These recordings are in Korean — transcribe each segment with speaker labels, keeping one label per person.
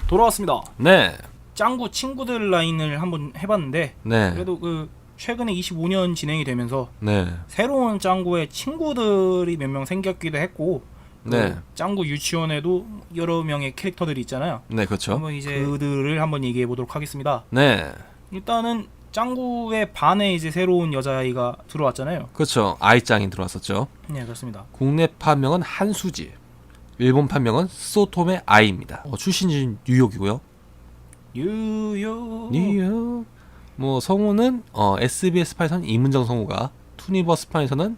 Speaker 1: 돌아왔습니다.
Speaker 2: 네.
Speaker 1: 짱구 친구들 라인을 한번 해봤는데
Speaker 2: 네.
Speaker 1: 그래도 그 최근에 25년 진행이 되면서
Speaker 2: 네.
Speaker 1: 새로운 짱구의 친구들이 몇 명 생겼기도 했고
Speaker 2: 네.
Speaker 1: 짱구 유치원에도 여러 명의 캐릭터들이 있잖아요.
Speaker 2: 네, 그렇죠.
Speaker 1: 한번 이제 그들을 한번 얘기해 보도록 하겠습니다.
Speaker 2: 네.
Speaker 1: 일단은 짱구의 반에 이제 새로운 여자아이가 들어왔잖아요.
Speaker 2: 그렇죠. 아이짱이 들어왔었죠.
Speaker 1: 네, 그렇습니다.
Speaker 2: 국내 판명은 한수지. 일본 판명은 소토메 아이입니다. 출신지 뉴욕이고요. 뉴욕. 뭐 성우는 SBS판에서는 이문정 성우가, 투니버스판에서는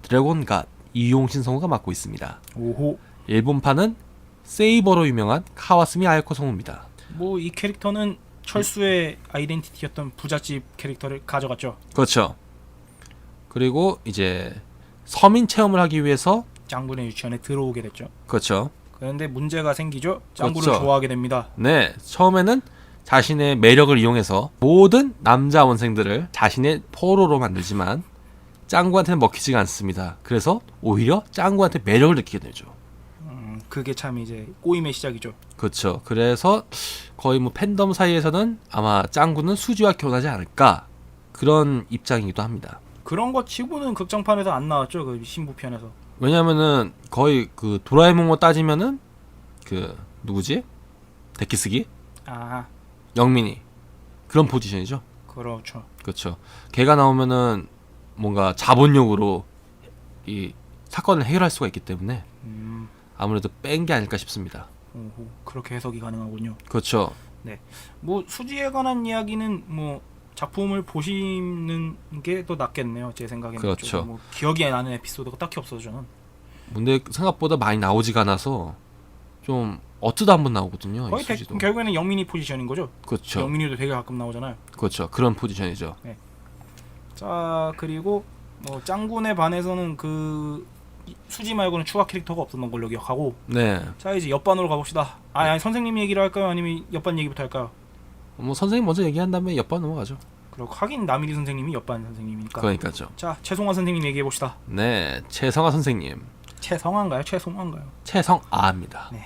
Speaker 2: 드래곤갓 이용신 성우가 맡고 있습니다.
Speaker 1: 오호.
Speaker 2: 일본판은 세이버로 유명한 카와스미 아야코 성우입니다.
Speaker 1: 뭐 이 캐릭터는 철수의 아이덴티티였던 부잣집 캐릭터를 가져갔죠.
Speaker 2: 그렇죠. 그리고 이제 서민 체험을 하기 위해서
Speaker 1: 짱구네 유치원에 들어오게 됐죠.
Speaker 2: 그렇죠.
Speaker 1: 그런데 문제가 생기죠. 짱구를
Speaker 2: 그렇죠.
Speaker 1: 좋아하게 됩니다.
Speaker 2: 네, 처음에는 자신의 매력을 이용해서 모든 남자 원생들을 자신의 포로로 만들지만 짱구한테는 먹히지가 않습니다. 그래서 오히려 짱구한테 매력을 느끼게 되죠.
Speaker 1: 그게 참 이제 꼬임의 시작이죠.
Speaker 2: 그렇죠. 그래서 거의 뭐 팬덤 사이에서는 아마 짱구는 수지와 결혼하지 않을까, 그런 입장이기도 합니다.
Speaker 1: 그런 거 치고는 극장판에서 안 나왔죠. 그 신부편에서.
Speaker 2: 왜냐면은 거의 그 도라에몽으로 따지면은 그 누구지? 데키스기?
Speaker 1: 아,
Speaker 2: 영민이. 그런 포지션이죠.
Speaker 1: 그렇죠.
Speaker 2: 그렇죠. 걔가 나오면은 뭔가 자본력으로 이 사건을 해결할 수가 있기 때문에 아무래도 뺀 게 아닐까 싶습니다.
Speaker 1: 오호, 그렇게 해석이 가능하군요.
Speaker 2: 그렇죠.
Speaker 1: 뭐 수지에 관한 이야기는 뭐 작품을 보시는 게 더 낫겠네요. 제 생각에는.
Speaker 2: 그렇죠.
Speaker 1: 뭐 기억이 나는 에피소드가 딱히 없어서 저는.
Speaker 2: 근데 생각보다 많이 나오지가 않아서 좀 어쩌다 한번 나오거든요.
Speaker 1: 거의
Speaker 2: 이 수지도.
Speaker 1: 결국에는 영민이 포지션인 거죠.
Speaker 2: 그렇죠.
Speaker 1: 영민이도 되게 가끔 나오잖아요.
Speaker 2: 그렇죠. 그런 포지션이죠.
Speaker 1: 자, 그리고 뭐 짱구네 반에서는 그 수지 말고는 추가 캐릭터가 없었던 걸로 기억하고.
Speaker 2: 네.
Speaker 1: 자, 이제 옆반으로 가봅시다. 아니 선생님 얘기를 할까요? 아니면 옆반 얘기부터 할까요?
Speaker 2: 뭐 선생님 먼저 얘기한 다음에 옆반 넘어가죠.
Speaker 1: 그리고 하긴 나미리 선생님이 옆반 선생님이니까.
Speaker 2: 그러니까죠.
Speaker 1: 자, 최송화 선생님 얘기해 봅시다.
Speaker 2: 네. 최성아 선생님.
Speaker 1: 최성화인가요? 최송화인가요?
Speaker 2: 최성아입니다.
Speaker 1: 네.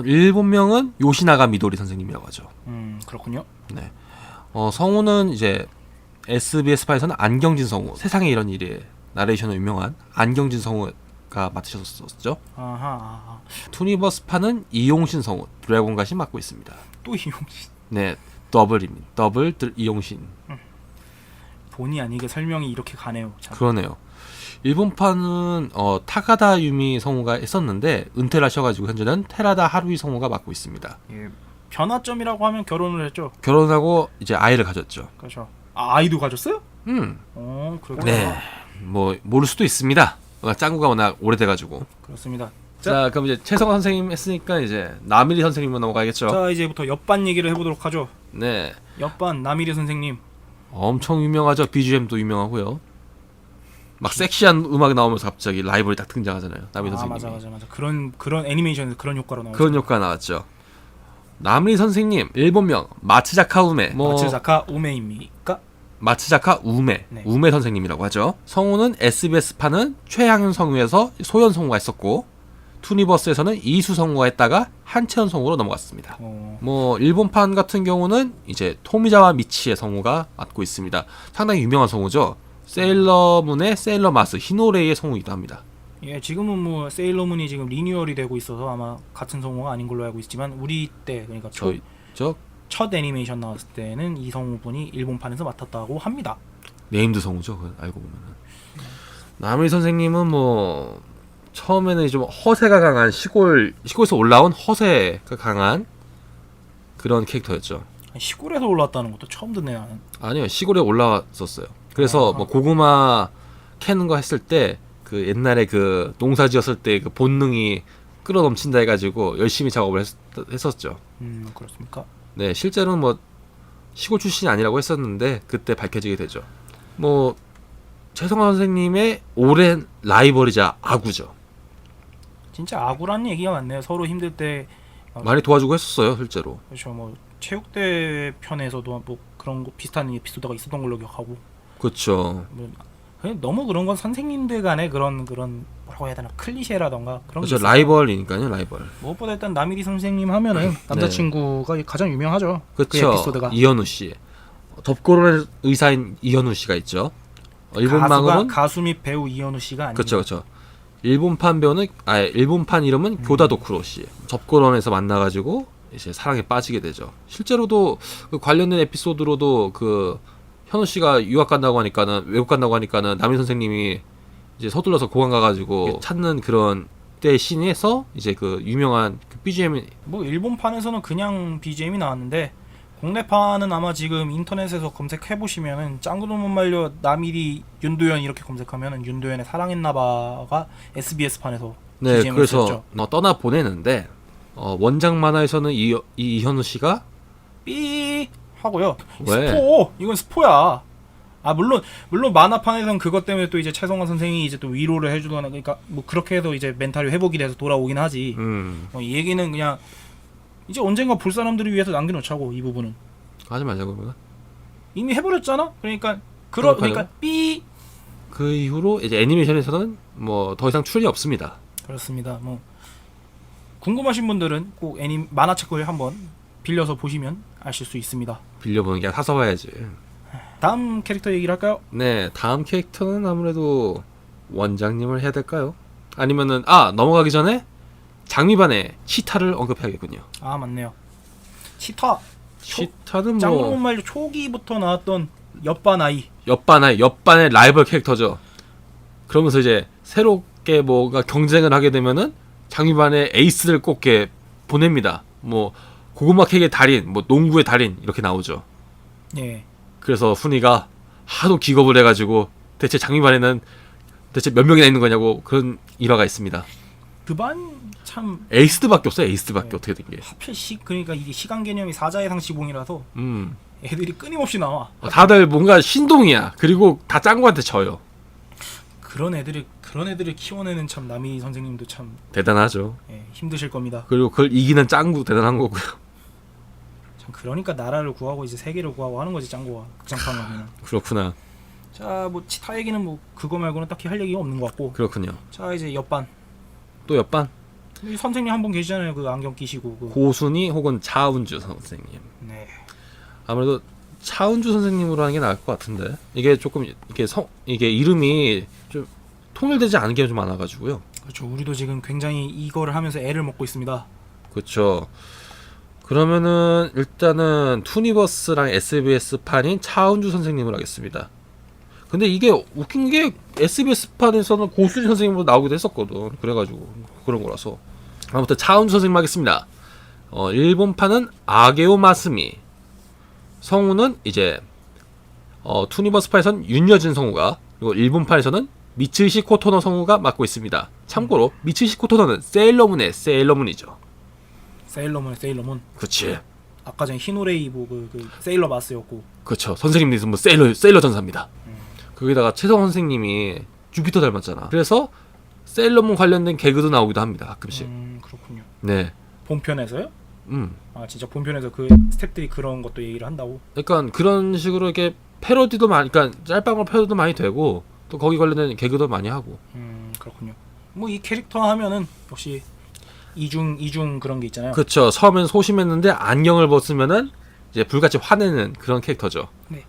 Speaker 2: 일본명은 요시나가 미도리 선생님이라고 하죠.
Speaker 1: 그렇군요.
Speaker 2: 네. 성우는 이제 SBS판에서는 안경진 성우, 세상에 이런 일에 나레이션으로 유명한 안경진 성우가 맡으셨었죠.
Speaker 1: 아하.
Speaker 2: 투니버스판은 이용신 성우, 드래곤갓이 맡고 있습니다.
Speaker 1: 또 이용신.
Speaker 2: 네, 더블입니다. 더블 이용신.
Speaker 1: 본의 아니게 설명이 이렇게 가네요. 참.
Speaker 2: 그러네요. 일본판은 타가다 유미 성우가 했었는데 은퇴를 하셔가지고 현재는 테라다 하루이 성우가 맡고 있습니다.
Speaker 1: 예, 변화점이라고 하면 결혼을 했죠.
Speaker 2: 결혼하고 이제 아이를 가졌죠.
Speaker 1: 그렇죠. 아, 아이도 가졌어요? 그렇구나.
Speaker 2: 네. 뭐 모를 수도 있습니다. 짱구가 워낙 오래돼가지고.
Speaker 1: 그렇습니다.
Speaker 2: 자, 그럼 이제 최성화 선생님 했으니까 이제 나미리 선생님으로 넘어가겠죠.
Speaker 1: 자, 이제부터 옆반 얘기를 해보도록 하죠.
Speaker 2: 네.
Speaker 1: 옆반 나미리 선생님.
Speaker 2: 엄청 유명하죠. BGM도 유명하고요. 막 섹시한 음악이 나오면서 갑자기 라이벌이 딱 등장하잖아요. 나미리 선생님이.
Speaker 1: 맞아. 그런 애니메이션에서 그런 효과로 나오죠.
Speaker 2: 그런 효과가 나왔죠. 나미리 선생님 일본명 마츠자카 우메.
Speaker 1: 마츠자카 우메입니까?
Speaker 2: 마츠자카 우메.
Speaker 1: 네.
Speaker 2: 우메 선생님이라고 하죠. 성우는 SBS판은 최향윤 성우에서 소연 성우가 했었고 투니버스에서는 이수 성우가 했다가 한채연 성우로 넘어갔습니다. 뭐 일본판 같은 경우는 이제 토미자와 미치의 성우가 맡고 있습니다. 상당히 유명한 성우죠. 세일러문의 세일러 마스 히노레이의 성우이기도 합니다.
Speaker 1: 예, 지금은 뭐 세일러문이 지금 리뉴얼이 되고 있어서 아마 같은 성우가 아닌 걸로 알고 있지만 우리 때 그러니까 첫 애니메이션 나왔을 때는 이 성우분이 일본판에서 맡았다고 합니다.
Speaker 2: 네임드 성우죠. 알고 보면은. 나미리 선생님은 뭐 처음에는 좀 허세가 강한 시골에서 올라온 허세가 강한 그런 캐릭터였죠.
Speaker 1: 시골에서 올라왔다는 것도 처음 듣네 나는.
Speaker 2: 아니요, 시골에 올라왔었어요. 그래서 뭐 고구마 캐는 거 했을 때 그 옛날에 그 농사 지었을 때 그 본능이 끌어넘친다 해가지고 열심히 작업을 했었죠.
Speaker 1: 그렇습니까?
Speaker 2: 네, 실제로는 뭐 시골 출신이 아니라고 했었는데 그때 밝혀지게 되죠. 뭐 최성화 선생님의 오랜 라이벌이자 아구죠.
Speaker 1: 진짜 아구라는 얘기가 많네요. 서로 힘들 때
Speaker 2: 많이 도와주고 했었어요, 실제로.
Speaker 1: 그렇죠. 뭐 체육대회 편에서도 뭐 그런 거 비슷한 에피소드가 있었던 걸로 기억하고.
Speaker 2: 그렇죠.
Speaker 1: 뭐 너무 그런 건 선생님들 간의 그런 뭐라고 해야 되나 클리셰라던가 그런 게
Speaker 2: 그렇죠.
Speaker 1: 있어요.
Speaker 2: 라이벌이니까요, 라이벌.
Speaker 1: 무엇보다 일단 나미리 선생님 하면은 남자친구가 가장 유명하죠. 그
Speaker 2: 그렇죠.
Speaker 1: 에피소드가
Speaker 2: 이현우 씨. 덥고론의 의사인 이현우 씨가 있죠. 일본망으로는
Speaker 1: 가수 및 배우 이현우 씨가 아니에요.
Speaker 2: 그렇죠, 그렇죠. 일본판 배우는 일본판 이름은 교다도쿠로 씨. 접고론에서 만나가지고 이제 사랑에 빠지게 되죠. 실제로도 그 관련된 에피소드로도 그 현우 씨가 유학 간다고 하니까는 외국 간다고 하니까는 남희 선생님이 이제 서둘러서 공항 가가지고 찾는 그런 때 씬에서 이제 그 유명한 그 BGM
Speaker 1: 뭐 일본판에서는 그냥 BGM이 나왔는데 국내판은 아마 지금 인터넷에서 검색해 보시면은 짱구도 못 말려 나미리 윤도현 이렇게 검색하면은 윤도현의 사랑했나봐가 SBS 판에서
Speaker 2: 네,
Speaker 1: BGM을
Speaker 2: 그래서
Speaker 1: 썼죠.
Speaker 2: 떠나 보내는데 원작 만화에서는 이현우 씨가
Speaker 1: 삐 하고요.
Speaker 2: 왜?
Speaker 1: 스포 이건 스포야. 아 물론 만화판에서는 그것 때문에 또 이제 최성원 선생이 이제 또 위로를 해주거나 그러니까 뭐 그렇게 해서 이제 멘탈이 회복이 돼서 돌아오긴 하지. 이 얘기는 그냥 이제 언젠가 볼 사람들을 위해서 남겨놓자고 이 부분은.
Speaker 2: 하지 말자고 그러면.
Speaker 1: 이미 해버렸잖아. 그러니까 그러니까 삐.
Speaker 2: 그 이후로 이제 애니메이션에서는 뭐 더 이상 출연이 없습니다.
Speaker 1: 그렇습니다. 뭐 궁금하신 분들은 꼭 만화책을 한번 빌려서 보시면 아실 수 있습니다.
Speaker 2: 빌려보는 게 아니라 사서 봐야지.
Speaker 1: 다음 캐릭터 얘기를 할까요?
Speaker 2: 네, 다음 캐릭터는 아무래도 원장님을 해야 될까요? 아니면은 넘어가기 전에 장미반의 치타를 언급해야겠군요.
Speaker 1: 아 맞네요. 치타.
Speaker 2: 치타는
Speaker 1: 짱구로
Speaker 2: 뭐
Speaker 1: 말로 초기부터 나왔던 옆반
Speaker 2: 옆반의 라이벌 캐릭터죠. 그러면서 이제 새롭게 뭐가 경쟁을 하게 되면은 장미반의 에이스를 꼭 이렇게 보냅니다. 뭐 고구마 케이크의 달인, 뭐 농구의 달인 이렇게 나오죠.
Speaker 1: 예.
Speaker 2: 그래서 훈이가 하도 기겁을 해가지고 대체 장미반에는 대체 몇 명이나 있는 거냐고 그런 일화가 있습니다.
Speaker 1: 그 반 참
Speaker 2: 에이스들밖에 없어요. 에이스들밖에 어떻게 된 게.
Speaker 1: 하필 그러니까 이게 시간 개념이 사자해상 지붕이라서 애들이 끊임없이 나와.
Speaker 2: 다들 뭔가 신동이야. 그리고 다 짱구한테 져요.
Speaker 1: 그런 애들을 키워내는 참 남이 선생님도 참
Speaker 2: 대단하죠.
Speaker 1: 힘드실 겁니다.
Speaker 2: 그리고 그걸 이기는 짱구 대단한 거고요.
Speaker 1: 참 그러니까 나라를 구하고 이제 세계를 구하고 하는 거지 짱구가 극장판 가면.
Speaker 2: 그렇구나.
Speaker 1: 자, 뭐 치타 얘기는 뭐 그거 말고는 딱히 할 얘기가 없는 것 같고.
Speaker 2: 그렇군요.
Speaker 1: 자, 이제 옆반.
Speaker 2: 또 옆반.
Speaker 1: 이 선생님 한 분 계시잖아요. 그 안경 끼시고 그.
Speaker 2: 고순이 혹은 차은주 선생님.
Speaker 1: 네.
Speaker 2: 아무래도 차은주 선생님으로 하는 게 나을 것 같은데 이게 조금 이게 이름이 좀 통일되지 않은 게 좀 많아가지고요.
Speaker 1: 그렇죠. 우리도 지금 굉장히 이거를 하면서 애를 먹고 있습니다.
Speaker 2: 그렇죠. 그러면은 일단은 투니버스랑 SBS 판인 차은주 선생님을 하겠습니다. 근데 이게 웃긴 게 SBS 판에서는 고수리 선생님으로 나오기도 했었거든. 그래가지고 그런 거라서 아무튼 차은주 선생님 하겠습니다. 일본판은 아게오 마스미, 성우는 이제 투니버스판에서는 윤여진 성우가, 그리고 일본판에서는 미츠시 코토노 성우가 맡고 있습니다. 참고로 미츠시 코토노는 세일러문의 세일러문이죠.
Speaker 1: 세일러문.
Speaker 2: 그렇지.
Speaker 1: 아까 전에 히노레이 그 세일러 마스였고.
Speaker 2: 그렇죠. 선생님들이 뭐 세일러 전사입니다. 거기다가 최성원 선생님이 주피터 닮았잖아. 그래서 세일러문 관련된 개그도 나오기도 합니다. 가끔씩.
Speaker 1: 그렇군요.
Speaker 2: 네.
Speaker 1: 본편에서요? 아 진짜 본편에서 그 스태프들이 그런 것도 얘기를 한다고?
Speaker 2: 그러니까 그런 식으로 이렇게 패러디도 많이, 그러니까 짤방울 패러디도 많이 되고 또 거기 관련된 개그도 많이 하고.
Speaker 1: 그렇군요. 뭐 이 캐릭터 하면은 역시 이중 그런 게 있잖아요.
Speaker 2: 그렇죠. 처음엔 소심했는데 안경을 벗으면은 이제 불같이 화내는 그런 캐릭터죠.
Speaker 1: 네.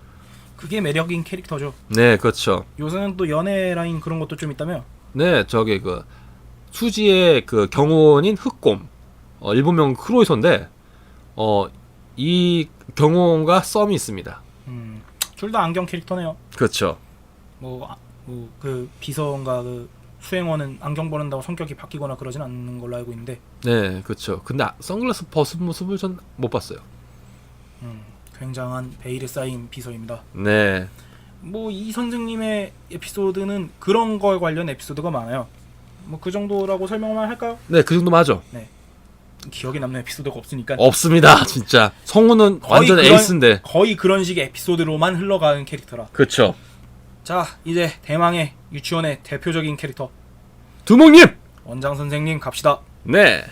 Speaker 1: 그게 매력인 캐릭터죠.
Speaker 2: 네, 그렇죠.
Speaker 1: 요새는 또 연애 라인 그런 것도 좀 있다며?
Speaker 2: 네, 저기 그 수지의 그 경호원인 흑곰, 일본명 크로이소인데, 이 경호원과 썸이 있습니다.
Speaker 1: 둘 다 안경 캐릭터네요.
Speaker 2: 그렇죠.
Speaker 1: 그 비서원과 그 수행원은 안경 벗는다고 성격이 바뀌거나 그러진 않는 걸로 알고 있는데.
Speaker 2: 네, 그렇죠. 근데 선글라스 벗은 모습을 전 못 봤어요.
Speaker 1: 굉장한 베일에 쌓인 비서입니다.
Speaker 2: 네.
Speaker 1: 뭐 이 선생님의 에피소드는 그런 거 관련 에피소드가 많아요. 뭐 그 정도라고 설명만 할까요?
Speaker 2: 네, 그 정도 맞아.
Speaker 1: 네. 기억에 남는 에피소드가 없으니까.
Speaker 2: 없습니다, 진짜. 성우는 완전 에이스인데.
Speaker 1: 거의 그런 식의 에피소드로만 흘러가는 캐릭터라.
Speaker 2: 그렇죠.
Speaker 1: 자, 이제 대망의 유치원의 대표적인 캐릭터
Speaker 2: 두목님!
Speaker 1: 원장 선생님 갑시다.
Speaker 2: 네.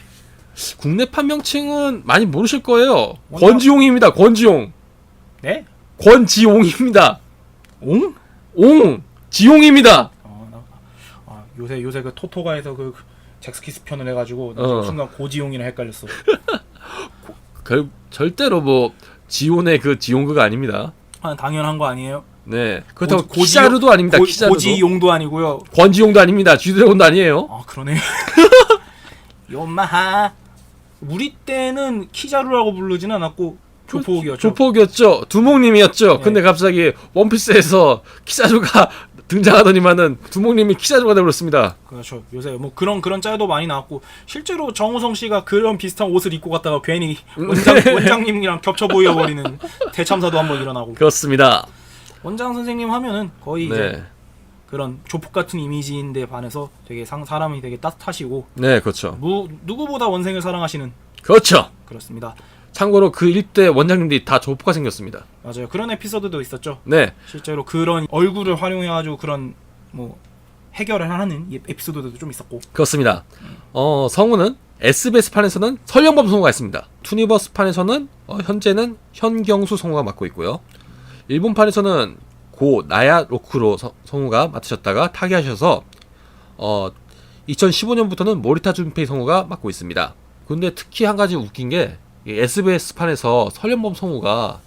Speaker 2: 국내판 명칭은 많이 모르실 거예요. 권지용입니다. 권지용.
Speaker 1: 네?
Speaker 2: 권지용입니다.
Speaker 1: 옹?
Speaker 2: 옹. 지용입니다.
Speaker 1: 요새 그 토토가에서 그 잭스키스 편을 해가지고 나 순간 고지용이랑 헷갈렸어.
Speaker 2: 절대로 뭐 지온의 그 지용그가 아닙니다.
Speaker 1: 당연한 거 아니에요?
Speaker 2: 네. 그렇다고 키자루도 아닙니다. 키자루도.
Speaker 1: 고지용도 아니고요.
Speaker 2: 권지용도 아닙니다. 쥐드래곤도 아니에요.
Speaker 1: 아 그러네. 요마하. 우리 때는 키자루라고 부르진 않았고 조폭이었죠.
Speaker 2: 조폭이었죠. 두목님이었죠.
Speaker 1: 네.
Speaker 2: 근데 갑자기 원피스에서 키자루가 등장하더니만은 두목님이 키자루가 되버렸습니다.
Speaker 1: 그렇죠. 요새 뭐 그런 짤도 많이 나왔고 실제로 정우성 씨가 그런 비슷한 옷을 입고 갔다가 괜히 원장님이랑 겹쳐 보여버리는 대참사도 한번 일어나고.
Speaker 2: 그렇습니다.
Speaker 1: 원장 선생님 하면은 거의
Speaker 2: 네.
Speaker 1: 이제 그런 조폭 같은 이미지인데 반해서 되게 사람이 되게 따뜻하시고.
Speaker 2: 네, 그렇죠.
Speaker 1: 누구보다 원생을 사랑하시는.
Speaker 2: 그렇죠.
Speaker 1: 그렇습니다.
Speaker 2: 참고로 그 일대 원장님들이 다 조폭가 생겼습니다.
Speaker 1: 맞아요. 그런 에피소드도 있었죠.
Speaker 2: 네.
Speaker 1: 실제로 그런 얼굴을 활용해가지고 그런 뭐 해결을 하는 에피소드도 좀 있었고.
Speaker 2: 그렇습니다. 성우는 SBS판에서는 설령범 성우가 있습니다. 투니버스판에서는 현재는 현경수 성우가 맡고 있고요. 일본판에서는 고 나야 로쿠로 성우가 맡으셨다가 타계하셔서 2015년부터는 모리타 준페이 성우가 맡고 있습니다. 근데 특히 한 가지 웃긴 게 SBS판에서 설령범 성우가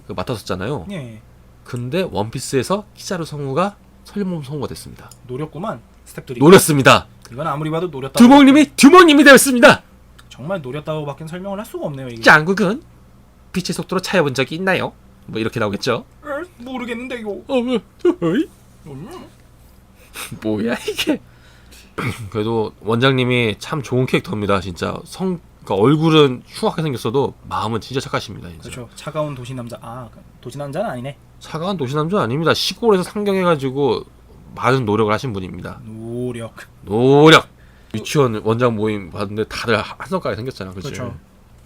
Speaker 2: 맡았었잖아요.
Speaker 1: 예.
Speaker 2: 근데 원피스에서 키자루 성우가 설령범 성우가 됐습니다.
Speaker 1: 노렸구만 스태프들이.
Speaker 2: 노렸습니다.
Speaker 1: 이건 아무리 봐도 노렸다.
Speaker 2: 두목님이 되었습니다.
Speaker 1: 정말 노렸다고밖에 설명을 할 수가 없네요. 이게.
Speaker 2: 짱국은 빛의 속도로 차여본 적이 있나요? 뭐 이렇게 나오겠죠.
Speaker 1: 모르겠는데요.
Speaker 2: 뭐야 이게. 그래도 원장님이 참 좋은 캐릭터입니다. 진짜 그러니까 얼굴은 흉하게 생겼어도 마음은 진짜 착하십니다. 진짜.
Speaker 1: 그렇죠. 차가운 도시 남자. 도시 남자는 아니네.
Speaker 2: 차가운 도시 남자 아닙니다. 시골에서 상경해가지고 많은 노력을 하신 분입니다. 노력. 유치원 원장 모임 봤는데 다들 한성가게 생겼잖아, 그렇지?
Speaker 1: 그렇죠.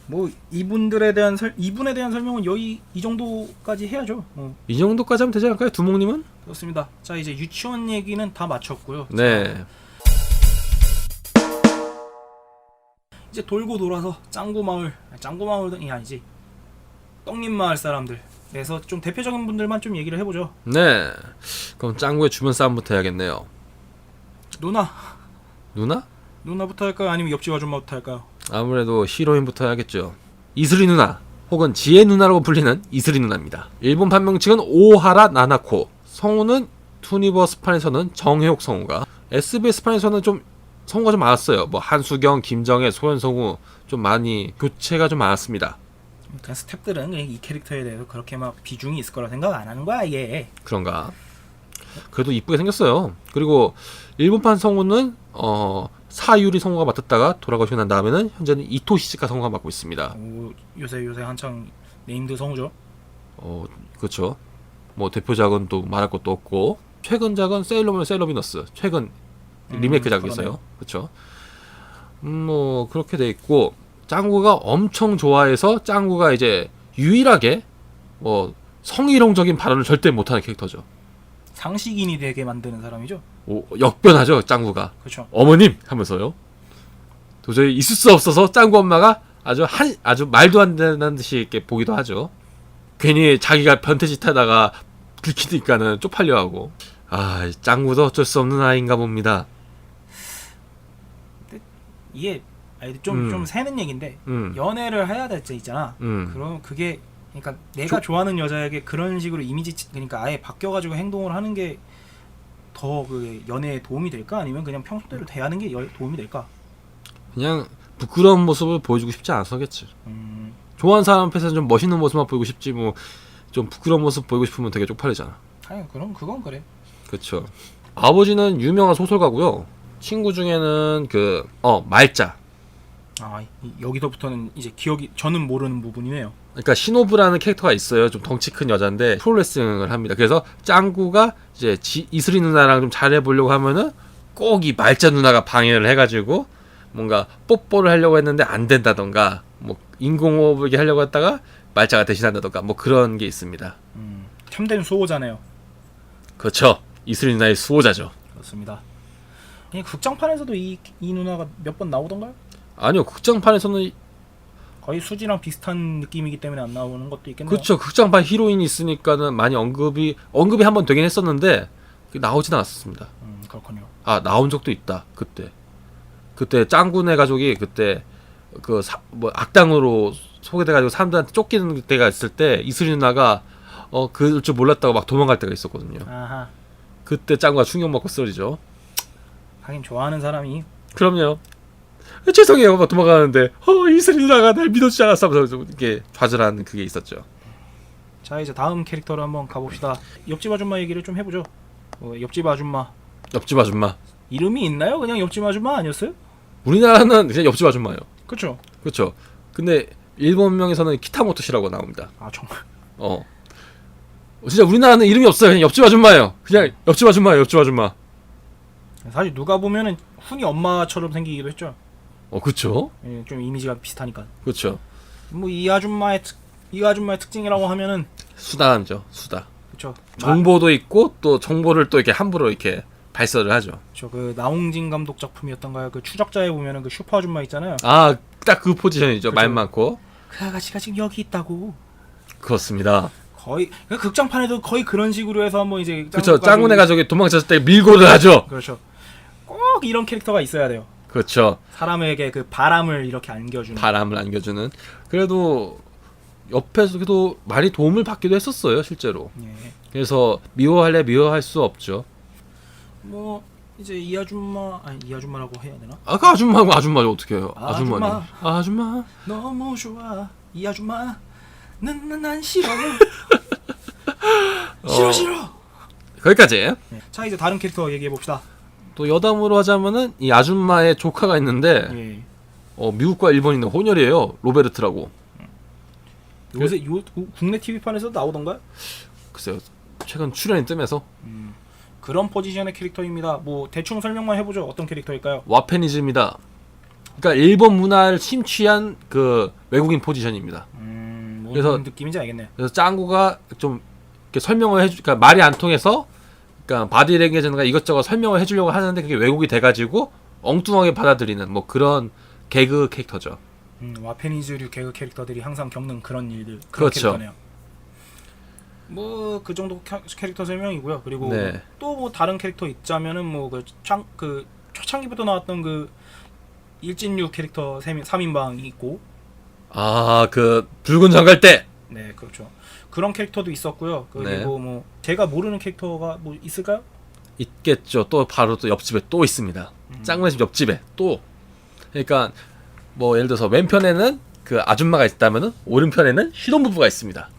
Speaker 1: 뭐 이분에 대한 설명은 이 정도까지 해야죠.
Speaker 2: 이 정도까지 하면 되지 않을까요, 두목님은?
Speaker 1: 그렇습니다. 자 이제 유치원 얘기는 다 마쳤고요.
Speaker 2: 네.
Speaker 1: 자, 이제 돌고 돌아서 짱구마을이 아니지. 떡잎마을 사람들에서 좀 대표적인 분들만 좀 얘기를 해보죠.
Speaker 2: 네. 그럼 짱구의 주변 싸움부터 해야겠네요.
Speaker 1: 누나부터 할까요? 아니면 옆집 아줌마부터 할까요?
Speaker 2: 아무래도 히로인부터 해야겠죠. 이슬이 누나 혹은 지혜 누나라고 불리는 이슬이 누나입니다. 일본 판명칭은 오하라 나나코. 성우는 투니버스판에서는 정혜옥 성우가, SBS판에서는 좀 성우가 좀 많았어요. 뭐 한수경, 김정혜, 소연 성우 좀 많이 교체가 좀 많았습니다.
Speaker 1: 그냥 스태프들은 이 캐릭터에 대해서 그렇게 막 비중이 있을 거라 생각 안 하는 거야 이게.
Speaker 2: 그런가? 그래도 이쁘게 생겼어요. 그리고 일본판 성우는 사유리 성우가 맡았다가 돌아가시고 난 다음에는 현재는 이토 시즈카 성우가 맡고 있습니다.
Speaker 1: 요새 한창 네임드 성우죠.
Speaker 2: 그렇죠. 뭐 대표작은 또 말할 것도 없고, 최근작은 세일러문 세일러비너스, 최근 리메이크작이었어요. 그렇죠. 뭐 그렇게 돼 있고, 짱구가 엄청 좋아해서 짱구가 이제 유일하게 뭐 성희롱적인 발언을 절대 못하는 캐릭터죠.
Speaker 1: 상식인이 되게 만드는 사람이죠.
Speaker 2: 역변하죠, 짱구가.
Speaker 1: 그렇죠.
Speaker 2: 어머님 하면서요. 도저히 있을 수 없어서 짱구 엄마가 아주 말도 안 되는 듯이 이렇게 보기도 하죠. 괜히 자기가 변태짓 하다가 들키니까는 쪽팔려 하고. 짱구도 어쩔 수 없는 아이인가 봅니다.
Speaker 1: 근데 이게 좀 새는 얘긴데, 연애를 해야 될 때 있잖아. 그럼 그게 그러니까 내가 좋아하는 여자에게 그런 식으로 그러니까 아예 바뀌어가지고 행동을 하는 게 더 그 연애에 도움이 될까? 아니면 그냥 평소대로 대하는 게 도움이 될까?
Speaker 2: 그냥 부끄러운 모습을 보여주고 싶지 않아서겠지. 좋아하는 사람 앞에서 좀 멋있는 모습만 보이고 싶지, 뭐 좀 부끄러운 모습 보이고 싶으면 되게 쪽팔리잖아.
Speaker 1: 그건 그래.
Speaker 2: 그렇죠. 아버지는 유명한 소설가고요. 친구 중에는 말자.
Speaker 1: 여기서부터는 이제 저는 모르는 부분이네요.
Speaker 2: 그러니까 시노부라는 캐릭터가 있어요. 좀 덩치 큰 여자인데 프로레슬링을 합니다. 그래서 짱구가 이제 이슬이 누나랑 좀 잘해보려고 하면은 꼭 이 말자 누나가 방해를 해가지고 뭔가 뽀뽀를 하려고 했는데 안 된다던가, 뭐 인공호흡을 하려고 했다가 말자가 대신한다던가, 뭐 그런 게 있습니다.
Speaker 1: 참된 수호자네요.
Speaker 2: 그렇죠. 이슬이 누나의 수호자죠.
Speaker 1: 그렇습니다. 극장판에서도 이 누나가 몇 번 나오던가요?
Speaker 2: 아니요, 극장판에서는
Speaker 1: 거의 수지랑 비슷한 느낌이기 때문에 안 나오는 것도 있겠네요.
Speaker 2: 그렇죠. 극장판 히로인이 있으니까는 많이 언급이 한 번 되긴 했었는데, 나오진 않았습니다.
Speaker 1: 그렇군요.
Speaker 2: 아, 나온 적도 있다. 그때 짱구네 가족이 그때 뭐 악당으로 소개돼가지고 사람들한테 쫓기는 때가 있을 때 이슬이 누나가 그럴 줄 몰랐다고 막 도망갈 때가 있었거든요.
Speaker 1: 아하.
Speaker 2: 그때 짱구가 충격 먹고 쓰러지죠.
Speaker 1: 하긴 좋아하는 사람이.
Speaker 2: 그럼요. 죄송해요. 막 도망가는데 이슬이 누나가 날 믿어주지 않았어 하면서 이게 좌절하는 그게 있었죠.
Speaker 1: 자, 이제 다음 캐릭터로 한번 가봅시다. 옆집 아줌마 얘기를 좀 해보죠. 옆집 아줌마
Speaker 2: 옆집 아줌마.
Speaker 1: 이름이 있나요? 그냥 옆집 아줌마 아니었어요?
Speaker 2: 우리나라는 그냥 옆집 아줌마예요.
Speaker 1: 그렇죠.
Speaker 2: 그렇죠. 근데 일본명에서는 키타모토시라고 나옵니다.
Speaker 1: 아, 정말.
Speaker 2: 진짜 우리나라는 이름이 없어요. 그냥 옆집 아줌마예요. 그냥 옆집 아줌마예요. 옆집 아줌마.
Speaker 1: 사실 누가 보면은 훈이 엄마처럼 생기기도 했죠.
Speaker 2: 그렇죠.
Speaker 1: 예, 좀 이미지가 비슷하니까.
Speaker 2: 그렇죠.
Speaker 1: 뭐 이 아줌마의 특징이라고 하면은
Speaker 2: 수다하죠. 수다.
Speaker 1: 그렇죠.
Speaker 2: 정보도 있고 또 정보를 또 이렇게 함부로 이렇게 발설을 하죠.
Speaker 1: 그 나홍진 감독 작품이었던가요? 그 추적자에 보면은 그 슈퍼 아줌마 있잖아요.
Speaker 2: 아, 딱 그 포지션이죠.
Speaker 1: 그쵸.
Speaker 2: 말 많고.
Speaker 1: 그 아가씨가 지금 여기 있다고.
Speaker 2: 그렇습니다.
Speaker 1: 거의 극장판에도 거의 그런 식으로 해서 한번 이제
Speaker 2: 그렇죠. 짱구네 가족이 도망쳤을 때 밀고를 하죠.
Speaker 1: 그렇죠. 꼭 이런 캐릭터가 있어야 돼요.
Speaker 2: 그렇죠.
Speaker 1: 사람에게 그 바람을 이렇게 안겨주는.
Speaker 2: 바람을 안겨주는. 그래도 옆에서 그래도 많이 도움을 받기도 했었어요, 실제로.
Speaker 1: 예.
Speaker 2: 그래서 미워할 수 없죠.
Speaker 1: 뭐 이제 이 아줌마라고 해야 되나?
Speaker 2: 아까 아줌마하고 아줌마죠. 어떻게 해요?
Speaker 1: 아줌마.
Speaker 2: 아줌마.
Speaker 1: 너무 좋아 이 아줌마. 난 싫어. 싫어.
Speaker 2: 거기까지.
Speaker 1: 네. 자, 이제 다른 캐릭터 얘기해 봅시다.
Speaker 2: 또 여담으로 하자면은 이 아줌마의 조카가 있는데
Speaker 1: 예.
Speaker 2: 미국과 일본이 있는 혼혈이에요. 로베르트라고.
Speaker 1: 요새 국내 TV판에서 나오던가요?
Speaker 2: 글쎄요. 최근 출연이 뜸해서
Speaker 1: 그런 포지션의 캐릭터입니다. 뭐 대충 설명만 해보죠. 어떤 캐릭터일까요?
Speaker 2: 와페니즘이다. 그러니까 일본 문화를 심취한 그 외국인 포지션입니다.
Speaker 1: 무슨
Speaker 2: 그래서
Speaker 1: 느낌인지 알겠네요.
Speaker 2: 그래서 짱구가 좀 이렇게 설명을 그러니까 말이 안 통해서 그러니까 바디랭귀지나 이것저것 설명을 해주려고 하는데 그게 왜곡이 돼가지고 엉뚱하게 받아들이는 뭐 그런 개그 캐릭터죠.
Speaker 1: 와페니즈류 개그 캐릭터들이 항상 겪는 그런 일들. 그런
Speaker 2: 그렇죠.
Speaker 1: 캐릭터네요. 뭐 그 정도 캐릭터 설명이고요. 그리고
Speaker 2: 네.
Speaker 1: 또 뭐 다른 캐릭터 있자면은 뭐 그 초창기부터 나왔던 그 일진류 캐릭터 3인방이 있고.
Speaker 2: 아, 그 붉은 정갈대.
Speaker 1: 네, 그렇죠. 그런 캐릭터도 있었고요. 그리고
Speaker 2: 네.
Speaker 1: 뭐 제가 모르는 캐릭터가 뭐 있을까요?
Speaker 2: 있겠죠. 또 바로 또 옆집에 또 있습니다. 짱구네 집 옆집에 또. 그러니까 뭐 예를 들어서 왼편에는 그 아줌마가 있다면은 오른편에는 신혼부부가 있습니다.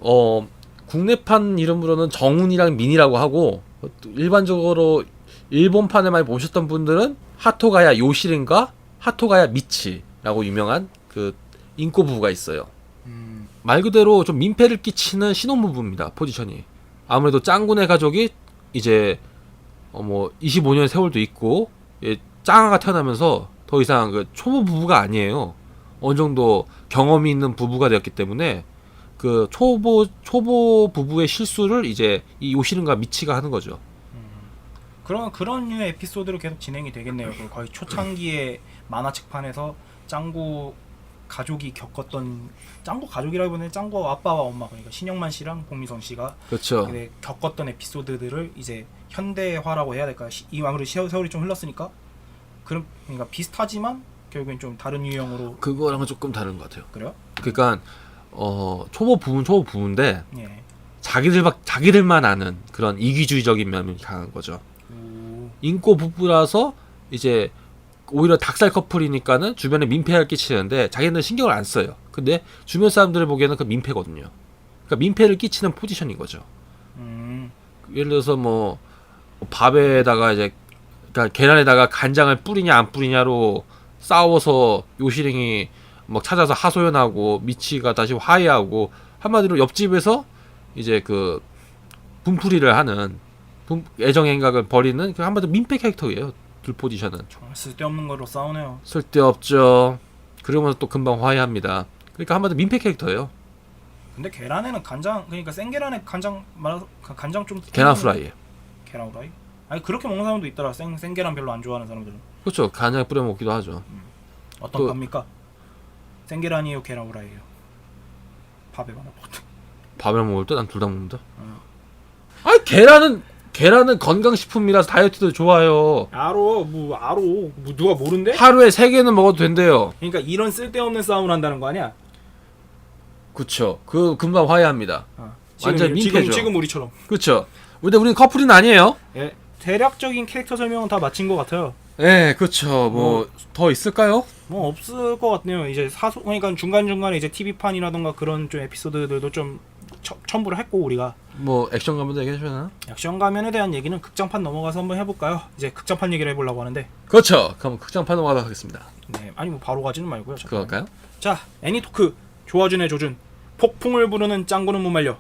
Speaker 1: 오호.
Speaker 2: 국내판 이름으로는 정훈이랑 민이라고 하고 일반적으로 일본판을 많이 보셨던 분들은 하토가야 요시린과 하토가야 미치라고 유명한 그 인꼬 부부가 있어요. 말 그대로 좀 민폐를 끼치는 신혼부부입니다. 포지션이. 아무래도 짱구네 가족이 이제 뭐 25년 세월도 있고 짱아가 태어나면서 더 이상 그 초보 부부가 아니에요. 어느 정도 경험이 있는 부부가 되었기 때문에 그 초보 부부의 실수를 이제 이 요시른과 미치가 하는 거죠.
Speaker 1: 그런 류의 에피소드로 계속 진행이 되겠네요. 거의 초창기의 만화책판에서 짱구 가족이 겪었던 짱구 가족이라기보다는 짱구 아빠와 엄마 그러니까 신영만 씨랑 복미성 씨가
Speaker 2: 그렇죠.
Speaker 1: 겪었던 에피소드들을 이제 현대화라고 해야 될까? 이 아무래도 세월이 좀 흘렀으니까 그러니까 비슷하지만 결국엔 좀 다른 유형으로.
Speaker 2: 그거랑은 조금 다른 것 같아요.
Speaker 1: 그래요?
Speaker 2: 그러니까 초보 부부인데
Speaker 1: 예.
Speaker 2: 자기들만 아는 그런 이기주의적인 면이 강한 거죠. 인꼬 부부라서 이제 오히려 닭살 커플이니까는 주변에 민폐를 끼치는데 자기는 신경을 안 써요. 근데 주변 사람들을 보기에는 그 민폐거든요. 그러니까 민폐를 끼치는 포지션인 거죠. 예를 들어서 뭐 밥에다가 이제 그러니까 계란에다가 간장을 뿌리냐 안 뿌리냐로 싸워서 요시랭이 막 찾아서 하소연하고 미치가 다시 화해하고 한마디로 옆집에서 이제 그 분풀이를 하는 애정행각을 벌이는 그 한마디로 민폐 캐릭터예요. 둘 포지션은
Speaker 1: 정말 쓸데없는 거로 싸우네요.
Speaker 2: 쓸데없죠. 그러면서 또 금방 화해합니다. 그러니까 한마디로 민폐 캐릭터예요.
Speaker 1: 근데 계란에는 간장 그러니까 생계란에 간장 좀
Speaker 2: 계란 후라이에.
Speaker 1: 계란 후라이? 아니 그렇게 먹는 사람도 있더라. 생계란 별로 안 좋아하는 사람들은.
Speaker 2: 그렇죠. 간장에 뿌려 먹기도 하죠.
Speaker 1: 어떤 겁니까? 생계란이에요, 계란 후라이에요? 밥에 말아 먹든.
Speaker 2: 밥이랑 먹을 때 난 둘 다 먹는다. 아이 계란은 건강식품이라서 다이어트도 좋아요.
Speaker 1: 뭐 누가 모른대?
Speaker 2: 하루에 3개는 먹어도 된대요.
Speaker 1: 그러니까 이런 쓸데없는 싸움을 한다는 거 아니야?
Speaker 2: 그쵸. 그 금방 화해합니다. 완전 민폐죠.
Speaker 1: 지금 우리처럼.
Speaker 2: 그쵸. 근데 우리는 커플은 아니에요.
Speaker 1: 예, 대략적인 캐릭터 설명은 다 마친 것 같아요.
Speaker 2: 네, 그쵸. 뭐 더 있을까요?
Speaker 1: 뭐 없을 것 같네요. 이제 그러니까 중간중간에 이제 TV판이라던가 그런 좀 에피소드들도 좀 첨부를 했고 우리가
Speaker 2: 뭐 액션 가면도 얘기해 주나?
Speaker 1: 액션 가면에 대한 얘기는 극장판 넘어가서 한번 해볼까요? 이제 극장판 얘기를 해보려고 하는데.
Speaker 2: 그렇죠. 그럼 극장판 넘어가도록 하겠습니다.
Speaker 1: 네, 아니 뭐 바로 가지는 말고요. 잠깐만요.
Speaker 2: 그럴까요?
Speaker 1: 자, 애니토크 조아준의 조준 폭풍을 부르는 짱구는 못 말려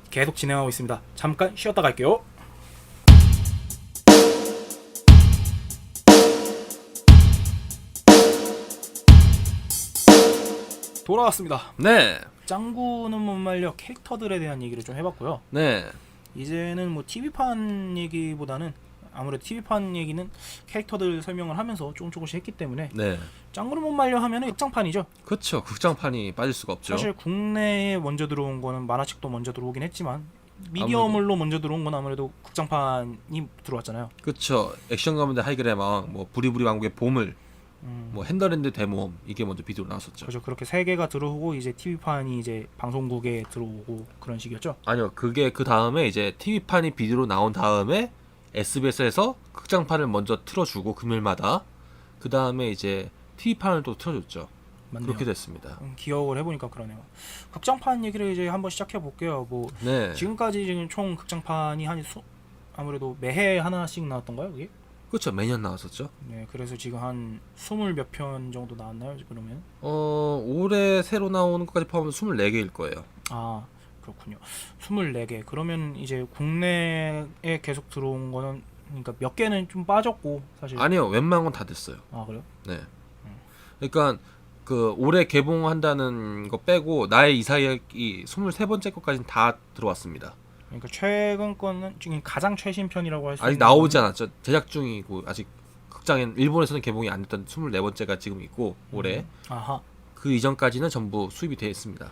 Speaker 1: 계속 진행하고 있습니다. 잠깐 쉬었다 갈게요. 돌아왔습니다.
Speaker 2: 네.
Speaker 1: 짱구는 못 말려 캐릭터들에 대한 얘기를 좀 해봤고요.
Speaker 2: 네.
Speaker 1: 이제는 뭐 TV판 얘기보다는 아무래도 TV판 얘기는 캐릭터들 설명을 하면서 조금씩 했기 때문에
Speaker 2: 네.
Speaker 1: 짱구는 못 말려 하면은 극장판이죠.
Speaker 2: 그렇죠. 극장판이 빠질 수가 없죠.
Speaker 1: 사실 국내에 먼저 들어온 거는 만화책도 먼저 들어오긴 했지만 미디어물로 먼저 들어온 건 아무래도 극장판이 들어왔잖아요.
Speaker 2: 그렇죠. 액션 가면대 하이그레 마왕, 뭐 부리부리 왕국의 보물, 뭐 핸더랜드 대모험 이게 먼저 비디오로 나왔었죠.
Speaker 1: 그렇죠. 그렇게 세 개가 들어오고 이제 TV판이 이제 방송국에 들어오고 그런 식이었죠.
Speaker 2: 아니요. 그게 그 다음에 이제 TV판이 비디오로 나온 다음에 SBS에서 극장판을 먼저 틀어주고 금요일마다 그 다음에 이제 TV판을 또 틀어줬죠.
Speaker 1: 맞네요.
Speaker 2: 그렇게 됐습니다.
Speaker 1: 기억을 해보니까 그러네요. 극장판 얘기를 이제 한번 시작해 볼게요. 뭐
Speaker 2: 네.
Speaker 1: 지금까지 지금 총 극장판이 아무래도 매해 하나씩 나왔던가요, 그게?
Speaker 2: 그렇죠. 매년 나왔었죠.
Speaker 1: 네, 그래서 지금 한 20 몇 편 정도 나왔나요, 그러면?
Speaker 2: 올해 새로 나오는 것까지 포함하면 24개일 거예요.
Speaker 1: 아, 그렇군요. 24개. 그러면 이제 국내에 계속 들어온 거는 그러니까 몇 개는 좀 빠졌고 사실.
Speaker 2: 아니요. 웬만한 건 다 됐어요.
Speaker 1: 아, 그래요?
Speaker 2: 네. 그러니까 그 올해 개봉한다는 거 빼고 나의 이사역이 23번째 것까지는 다 들어왔습니다.
Speaker 1: 그러니까 최근 거는 지금 가장 최신 편이라고 할 수
Speaker 2: 아직
Speaker 1: 있는
Speaker 2: 나오지 않았죠. 제작 중이고 아직 극장엔 일본에서는 개봉이 안 됐던 24번째가 지금 있고 올해
Speaker 1: 아하.
Speaker 2: 그 이전까지는 전부 수입이 되어 있습니다.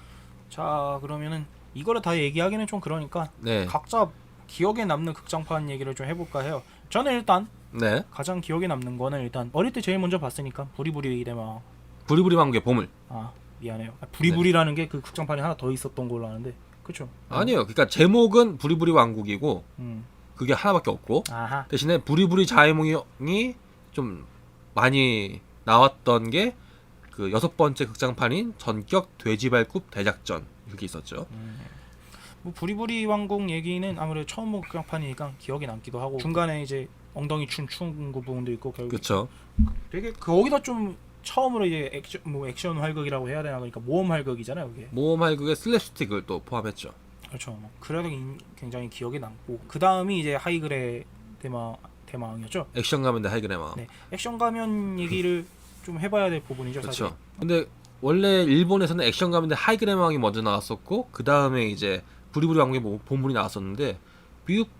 Speaker 1: 자, 그러면은 이거를 다 얘기하기는 좀 그러니까
Speaker 2: 네.
Speaker 1: 각자 기억에 남는 극장판 얘기를 좀 해볼까 해요. 저는 일단
Speaker 2: 네.
Speaker 1: 가장 기억에 남는 거는 일단 어릴 때 제일 먼저 봤으니까 부리부리 대마.
Speaker 2: 부리부리 왕국의 보물.
Speaker 1: 아, 미안해요. 부리부리라는 게 그 극장판이 하나 더 있었던 걸로 아는데. 그렇죠?
Speaker 2: 아니요. 그러니까 제목은 부리부리 왕국이고 그게 하나밖에 없고
Speaker 1: 아하.
Speaker 2: 대신에 부리부리 자이몽이 좀 많이 나왔던 게 그 6번째 극장판인 전격 돼지발굽 대작전 이렇게 있었죠.
Speaker 1: 뭐 부리부리 왕국 얘기는 아무래도 처음 본 극장판이니까 기억에 남기도 하고 중간에 이제 엉덩이 춘 부분도 있고 결국
Speaker 2: 그렇죠.
Speaker 1: 되게 거기다 좀 처음으로 이제 액션 활극이라고 해야 되나 그러니까 모험 활극이잖아요, 그게.
Speaker 2: 모험 활극의 슬랩스틱을 또 포함했죠.
Speaker 1: 그렇죠. 뭐 그래도 굉장히 기억에 남고 그 다음이 이제 하이그레 대마왕이었죠.
Speaker 2: 액션 가면 돼 하이그레마.
Speaker 1: 네, 액션 가면 얘기를 좀 해봐야 될 부분이죠, 사실.
Speaker 2: 그렇죠. 근데 원래 일본에서는 액션 가면 돼 하이그레마왕이 먼저 나왔었고 그 다음에 이제 부리부리 왕국의 보물이 나왔었는데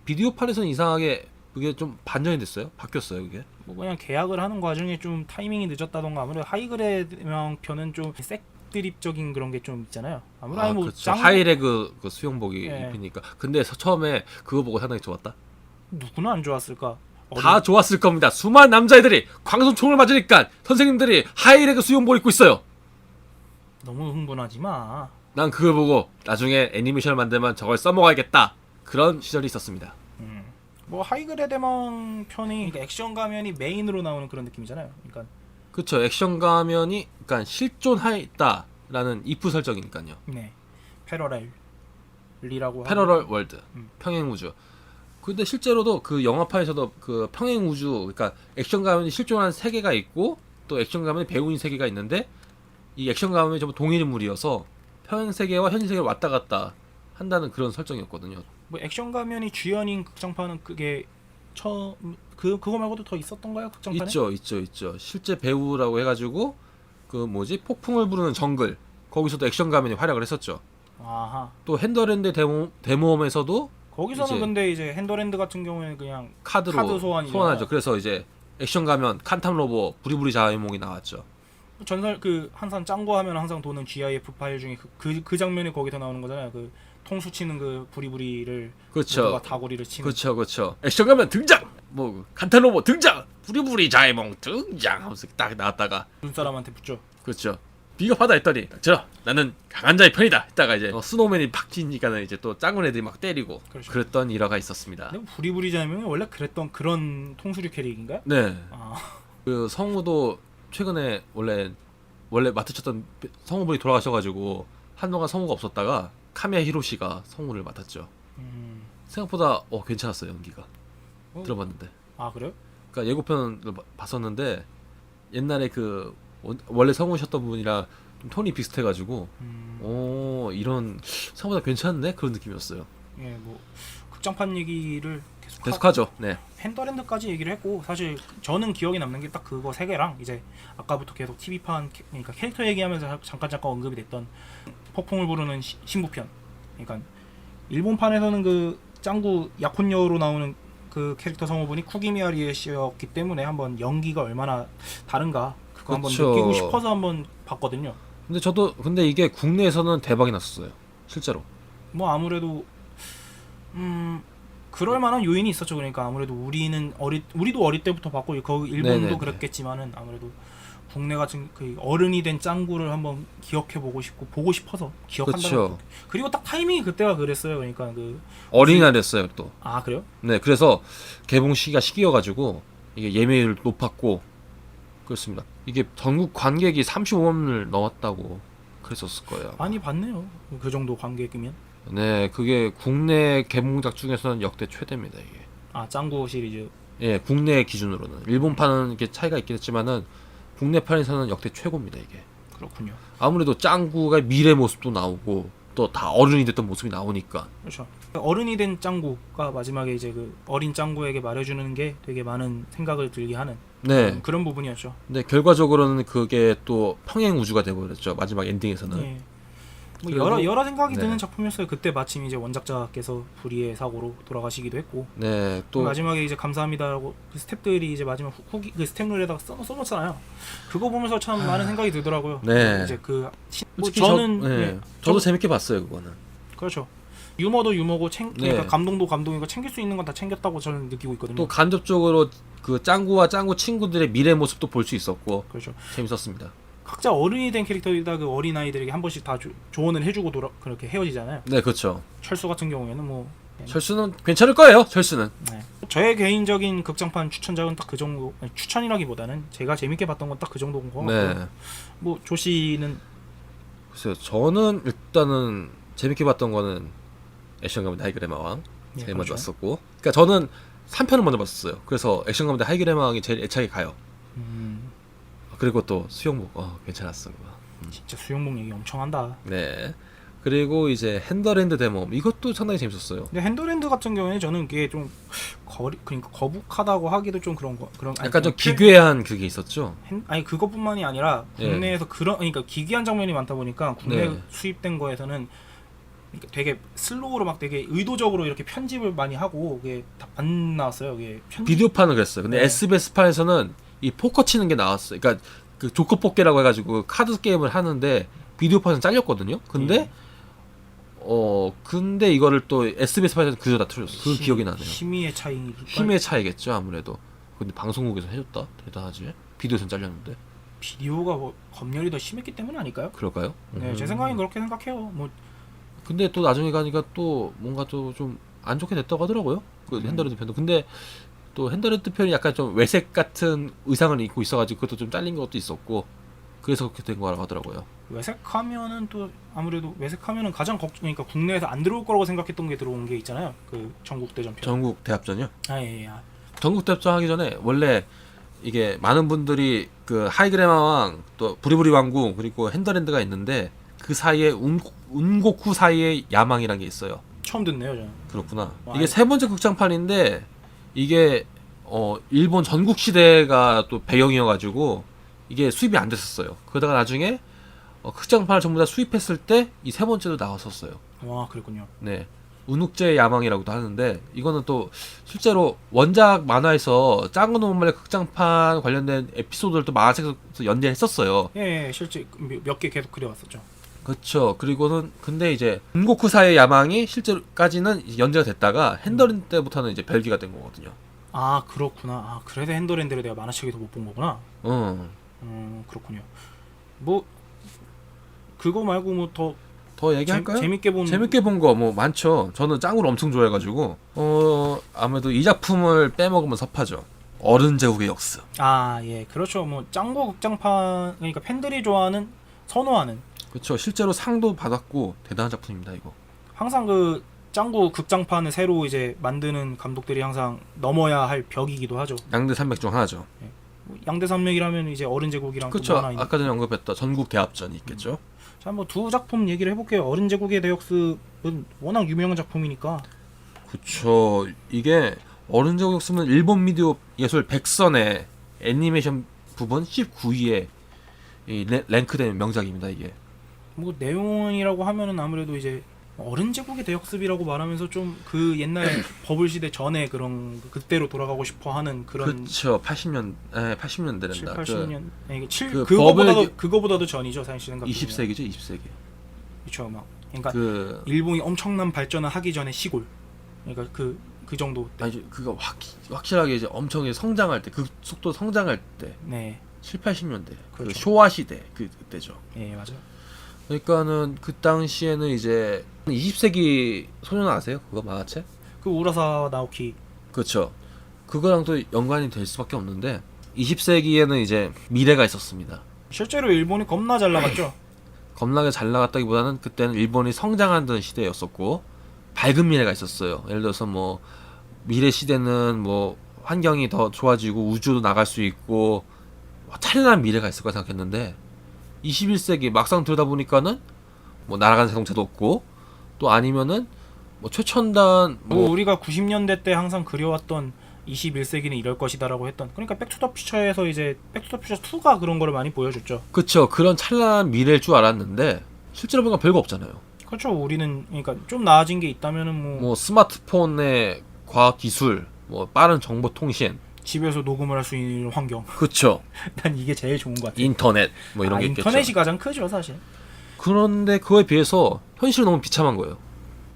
Speaker 2: 비디오판에서는 이상하게 그게 좀 반전이 됐어요. 바뀌었어요, 그게.
Speaker 1: 뭐 그냥 계약을 하는 과정에 좀 타이밍이 늦었다던가 아무래도 하이그레 대마왕 편은 좀 색드립적인 그런 게 좀 있잖아요. 아무래도 뭐
Speaker 2: 그렇죠. 하이레그 그 수영복이 입히니까. 근데 처음에 그거 보고 상당히 좋았다.
Speaker 1: 누구나 안 좋았을까?
Speaker 2: 다 좋았을 겁니다. 수많은 남자애들이 광선총을 맞으니까 선생님들이 하이레그 수영복 입고 있어요.
Speaker 1: 너무 흥분하지 마.
Speaker 2: 난 그걸 보고 나중에 애니메이션을 만들면 저걸 써먹어야겠다. 그런 시절이 있었습니다.
Speaker 1: 뭐 하이그레 대망 편이 그러니까 액션 가면이 메인으로 나오는 그런 느낌이잖아요. 그러니까
Speaker 2: 그렇죠. 액션 가면이 그러니까 실존하였다라는 이프 설정이니까요.
Speaker 1: 네. 패러렐이라고
Speaker 2: 패러럴 월드, 평행 우주. 근데 실제로도 그 영화판에서도 그 평행 우주, 그러니까 액션 가면이 실존한 세계가 있고 또 액션 가면이 배우인 세계가 있는데 이 액션 가면이 전부 동일 인물이어서 평행 세계와 현실 세계를 왔다 갔다 한다는 그런 설정이었거든요.
Speaker 1: 뭐 액션 가면이 주연인 극장판은 그게 그거 말고도 더 있었던가요? 극장판에?
Speaker 2: 있죠. 실제 배우라고 해가지고 그 뭐지 폭풍을 부르는 정글 거기서도 액션 가면이 활약을 했었죠.
Speaker 1: 아하.
Speaker 2: 또 핸더랜드 데모험에서도
Speaker 1: 거기서는 근데 이제 핸더랜드 같은 경우에는 그냥
Speaker 2: 카드 소환하죠. 그래서 이제 액션 가면 칸탐 로보 부리부리 자이몽이 나왔죠.
Speaker 1: 전설 그 항상 짱구 하면 항상 도는 GIF 파일 중에 그 장면이 거기서 나오는 거잖아요. 그 통수 치는 그 부리부리를
Speaker 2: 그렇죠.
Speaker 1: 모두가 다구리를 치는.
Speaker 2: 그렇죠. 액션 가면 등장. 뭐 간탄 로봇 등장. 부리부리 자이몽 등장 하면서 딱 나왔다가
Speaker 1: 눈사람한테 붙죠.
Speaker 2: 그렇죠. 비겁하다 했더니 나는 강한 자의 편이다 했다가 이제 스노우맨이 팍 튀니까는 이제 또 짱구 애들이 막 때리고
Speaker 1: 그렇죠.
Speaker 2: 그랬던 일화가 있었습니다.
Speaker 1: 근데 부리부리 자이몽이 원래 그랬던 그런 통수류 캐릭인가요?
Speaker 2: 네.
Speaker 1: 아,
Speaker 2: 그 성우도 최근에 원래 맡으셨던 성우분이 돌아가셔가지고 한동안 성우가 없었다가 카미야 히로시가 성우를 맡았죠. 생각보다 괜찮았어요 연기가. 들어봤는데.
Speaker 1: 아 그래요?
Speaker 2: 그러니까 예고편을 봤었는데 옛날에 그 원래 성우셨던 분이랑 좀 톤이 비슷해가지고 이런 생각보다 괜찮네 그런 느낌이었어요.
Speaker 1: 예, 뭐 극장판 얘기를
Speaker 2: 계속하죠. 네.
Speaker 1: 펜더랜드까지 얘기를 했고 사실 저는 기억에 남는 게 딱 그거 세 개랑 이제 아까부터 계속 TV판 그러니까 캐릭터 얘기하면서 잠깐 언급이 됐던 폭풍을 부르는 신부편. 그러니까 일본판에서는 그 짱구 약혼녀로 나오는 그 캐릭터 성우분이 쿠기미야리에 씨였기 때문에 한번 연기가 얼마나 다른가 그거 한번
Speaker 2: 그쵸.
Speaker 1: 느끼고 싶어서 한번 봤거든요.
Speaker 2: 근데 이게 국내에서는 대박이 났었어요. 실제로.
Speaker 1: 뭐 아무래도 그럴 만한 요인이 있었죠. 그러니까 아무래도 우리도 어릴 때부터 봤고 거기 일본도
Speaker 2: 네네네.
Speaker 1: 그랬겠지만은 아무래도 국내 같은 그 어른이 된 짱구를 한번 기억해 보고 싶고 보고 싶어서 기억한다는
Speaker 2: 그쵸.
Speaker 1: 그리고 딱 타이밍이 그때가 그랬어요. 그러니까 그
Speaker 2: 어린이날 됐어요 또.
Speaker 1: 아 그래요?
Speaker 2: 네, 그래서 개봉 시기가 시기여가지고 이게 예매율 높았고 그렇습니다. 이게 전국 관객이 35만을 넘었다고 그랬었을 거예요.
Speaker 1: 많이 봤네요. 그 정도 관객이면.
Speaker 2: 네, 그게 국내 개봉작 중에서는 역대 최대입니다 이게.
Speaker 1: 아 짱구 시리즈.
Speaker 2: 예, 국내 기준으로는 일본판은 이렇게 차이가 있긴 했지만은 국내판에서는 역대 최고입니다 이게.
Speaker 1: 그렇군요.
Speaker 2: 아무래도 짱구가 미래 모습도 나오고 또 다 어른이 됐던 모습이 나오니까.
Speaker 1: 그렇죠. 어른이 된 짱구가 마지막에 이제 그 어린 짱구에게 말해주는 게 되게 많은 생각을 들게 하는
Speaker 2: 네.
Speaker 1: 그런 부분이었죠.
Speaker 2: 근데 결과적으로는 그게 또 평행 우주가 되버렸죠 마지막 엔딩에서는.
Speaker 1: 예. 뭐
Speaker 2: 그리고-
Speaker 1: 여러 생각이
Speaker 2: 네.
Speaker 1: 드는 작품이었어요. 그때 마침 이제 원작자께서 불의의 사고로 돌아가시기도 했고
Speaker 2: 네, 또
Speaker 1: 마지막에 이제 감사합니다라고 그 스탭들이 이제 마지막 후기 그 스탭 노래에다가 써놓잖아요. 그거 보면서 참 많은 생각이 들더라고요.
Speaker 2: 네.
Speaker 1: 이제 그 뭐
Speaker 2: 솔직히
Speaker 1: 저는
Speaker 2: 네. 저도 재밌게 봤어요 그거는.
Speaker 1: 그렇죠. 유머도 유머고 그러니까
Speaker 2: 네.
Speaker 1: 감동도 감동이고 챙길 수 있는 건 다 챙겼다고 저는 느끼고 있거든요.
Speaker 2: 또 간접적으로 그 짱구와 짱구 친구들의 미래 모습도 볼 수 있었고
Speaker 1: 그렇죠.
Speaker 2: 재밌었습니다.
Speaker 1: 각자 어른이 된 캐릭터이다 그 어린 아이들에게 한 번씩 다 조언을 해주고 그렇게 헤어지잖아요.
Speaker 2: 네, 그렇죠.
Speaker 1: 철수 같은 경우에는 뭐
Speaker 2: 철수는 괜찮을 거예요. 철수는.
Speaker 1: 네. 저의 개인적인 극장판 추천작은 딱 그 정도. 아니, 추천이라기보다는 제가 재밌게 봤던 건 딱 그 정도인 것 같고.
Speaker 2: 네.
Speaker 1: 뭐 조씨는
Speaker 2: 글쎄요. 저는 일단은 재밌게 봤던 거는 액션 가문의 하이그레마 왕
Speaker 1: 네,
Speaker 2: 제일
Speaker 1: 그렇죠.
Speaker 2: 먼저 봤었고. 그러니까 저는 3편을 먼저 봤었어요. 그래서 액션 가문의 하이그레마 왕이 제일 애착이 가요. 그리고 또 수영복 괜찮았어 그거.
Speaker 1: 진짜 수영복 얘기 엄청 한다.
Speaker 2: 네. 그리고 이제 핸더랜드 데몬 이것도 상당히 재밌었어요.
Speaker 1: 근데 핸더랜드 같은 경우에는 저는 그게 좀 그러니까 거북하다고 하기도 좀 그런
Speaker 2: 약간 좀 기괴한 그게 있었죠.
Speaker 1: 아니 그것뿐만이 아니라 국내에서 그러니까 기괴한 장면이 많다 보니까 국내
Speaker 2: 네.
Speaker 1: 수입된 거에서는 그러니까 되게 슬로우로 막 되게 의도적으로 이렇게 편집을 많이 하고 그게 다 안 나왔어요. 그게
Speaker 2: 비디오판은 그랬어요. 근데
Speaker 1: 네.
Speaker 2: SBS판에서는 이 포커 치는 게 나왔어요. 그러니까 그 조커 뽑기라고 해가지고 카드 게임을 하는데 비디오판은 잘렸거든요. 근데 근데 이거를 또 SBS판에서 그저 다 틀렸어. 그 기억이 나네요.
Speaker 1: 힘의 차이니까.
Speaker 2: 힘의 차이겠죠 아무래도. 근데 방송국에서 해줬다 대단하지. 비디오에서는 잘렸는데.
Speaker 1: 비디오가 뭐 검열이 더 심했기 때문 아닐까요?
Speaker 2: 그럴까요?
Speaker 1: 네, 제 생각엔 그렇게 생각해요. 뭐
Speaker 2: 근데 또 나중에 가니까 또 뭔가 또 좀 안 좋게 됐다고 하더라고요. 그 핸더랜드 편도. 근데 또 핸더랜드 편이 약간 좀 외색 같은 의상을 입고 있어가지고 그것도 좀 잘린 것도 있었고 그래서 그렇게 된 거라고 하더라고요.
Speaker 1: 외색하면은 또 아무래도 외색하면은 가장 그러니까 국내에서 안 들어올 거라고 생각했던 게 들어온 게 있잖아요. 그 전국 대전편.
Speaker 2: 전국 대합전이요?
Speaker 1: 예.
Speaker 2: 전국 대합전 하기 전에 원래 이게 많은 분들이 그 하이그레마 왕, 또 부리부리 왕궁 그리고 핸더랜드가 있는데 그 사이에 운고쿠 사이에 야망이라는 게 있어요.
Speaker 1: 처음 듣네요, 저는.
Speaker 2: 그렇구나.
Speaker 1: 와,
Speaker 2: 이게 세 번째 극장판인데 이게 일본 전국 시대가 또 배경이어가지고 이게 수입이 안 됐었어요. 그러다가 나중에 극장판을 전부 다 수입했을 때 이 세 번째도 나왔었어요.
Speaker 1: 와, 그랬군요.
Speaker 2: 네. 운욱제의 야망이라고도 하는데 이거는 또 실제로 원작 만화에서 짱구 노말의 극장판 관련된 에피소드를 또 만화책에서 연재했었어요.
Speaker 1: 예, 실제 몇 개 계속 그려왔었죠.
Speaker 2: 그렇죠. 그리고는 근데 이제 군고쿠사의 야망이 실제로까지는 이제 연재가 됐다가 핸더린 때부터는 이제 별기가 된 거거든요.
Speaker 1: 아 그렇구나. 아 그래서 핸더랜드를 내가 만화책에서 못 본 거구나. 그렇군요. 뭐 그거 말고 뭐
Speaker 2: 더 얘기할까요?
Speaker 1: 재밌게
Speaker 2: 본 거 뭐 많죠. 저는 짱구를 엄청 좋아해가지고 아무래도 이 작품을 빼먹으면 섭하죠. 어른 제국의 역습.
Speaker 1: 아 예, 그렇죠. 뭐 짱구 극장판 그러니까 팬들이 좋아하는 선호하는.
Speaker 2: 그렇죠. 실제로 상도 받았고 대단한 작품입니다 이거.
Speaker 1: 항상 그 짱구 극장판을 새로 이제 만드는 감독들이 항상 넘어야 할 벽이기도 하죠.
Speaker 2: 양대 산맥 중 하나죠.
Speaker 1: 예. 뭐 양대 산맥이라면 이제 어른 제국이랑
Speaker 2: 그렇죠.
Speaker 1: 또 하나 있는.
Speaker 2: 아까 전에 언급했던 전국 대합전이 있겠죠.
Speaker 1: 자, 뭐 두 작품 얘기를 해볼게요. 어른 제국의 대역습은 워낙 유명한 작품이니까.
Speaker 2: 그쵸. 이게 어른 제국 역습은 일본 미디어 예술 100선의 애니메이션 부분 19위에 랭크된 명작입니다. 이게.
Speaker 1: 뭐 내용이라고 하면은 아무래도 이제 어른 제국의 대역습이라고 말하면서 좀 그 옛날 버블 시대 전에 그런 그때로 돌아가고 싶어하는 그런.
Speaker 2: 그쵸. 80년대란다.
Speaker 1: 7, 80년.
Speaker 2: 그
Speaker 1: 그거보다도 전이죠, 사실 생각.
Speaker 2: 20세기죠, 20세기.
Speaker 1: 그렇죠, 막. 그러니까 일본이 엄청난 발전을 하기 전에 시골. 그러니까 그 정도 때.
Speaker 2: 아니 그거 확실하게 이제 엄청 성장할 때 그 속도 성장할 때.
Speaker 1: 네.
Speaker 2: 7, 80년대.
Speaker 1: 그렇죠.
Speaker 2: 그 쇼와 시대 그때죠.
Speaker 1: 예, 맞아요.
Speaker 2: 그러니까는 그 당시에는 이제 20세기 소년 아세요? 그거 만화책?
Speaker 1: 그 우라사와 나오키.
Speaker 2: 그렇죠. 그거랑 또 연관이 될 수밖에 없는데 20세기에는 이제 미래가 있었습니다.
Speaker 1: 실제로 일본이 겁나 잘 나갔죠.
Speaker 2: 겁나게 잘 나갔다기보다는 그때는 일본이 성장하던 시대였었고 밝은 미래가 있었어요. 예를 들어서 뭐 미래 시대는 뭐 환경이 더 좋아지고 우주도 나갈 수 있고 찬란한 미래가 있을 거라 생각했는데 21세기 막상 들여다보니까는 뭐 날아가는 자동차도 없고 또 아니면은 뭐 최첨단
Speaker 1: 뭐 우리가 90년대 때 항상 그려왔던 21세기는 이럴 것이다라고 했던, 그러니까 백투더퓨처에서 이제 백투더퓨처 2가 그런 거를 많이 보여줬죠.
Speaker 2: 그쵸. 그런 찬란한 미래일 줄 알았는데 실제로 보니까 별거 없잖아요.
Speaker 1: 그렇죠. 우리는 그러니까 좀 나아진 게 있다면은
Speaker 2: 뭐 스마트폰의 과학 기술, 뭐 빠른 정보 통신,
Speaker 1: 집에서 녹음을 할 수 있는 환경.
Speaker 2: 그쵸.
Speaker 1: 난 이게 제일 좋은 것 같아.
Speaker 2: 인터넷 뭐 이런 게 있겠죠.
Speaker 1: 인터넷이 가장 크죠, 사실.
Speaker 2: 그런데 그거에 비해서 현실은 너무 비참한 거예요.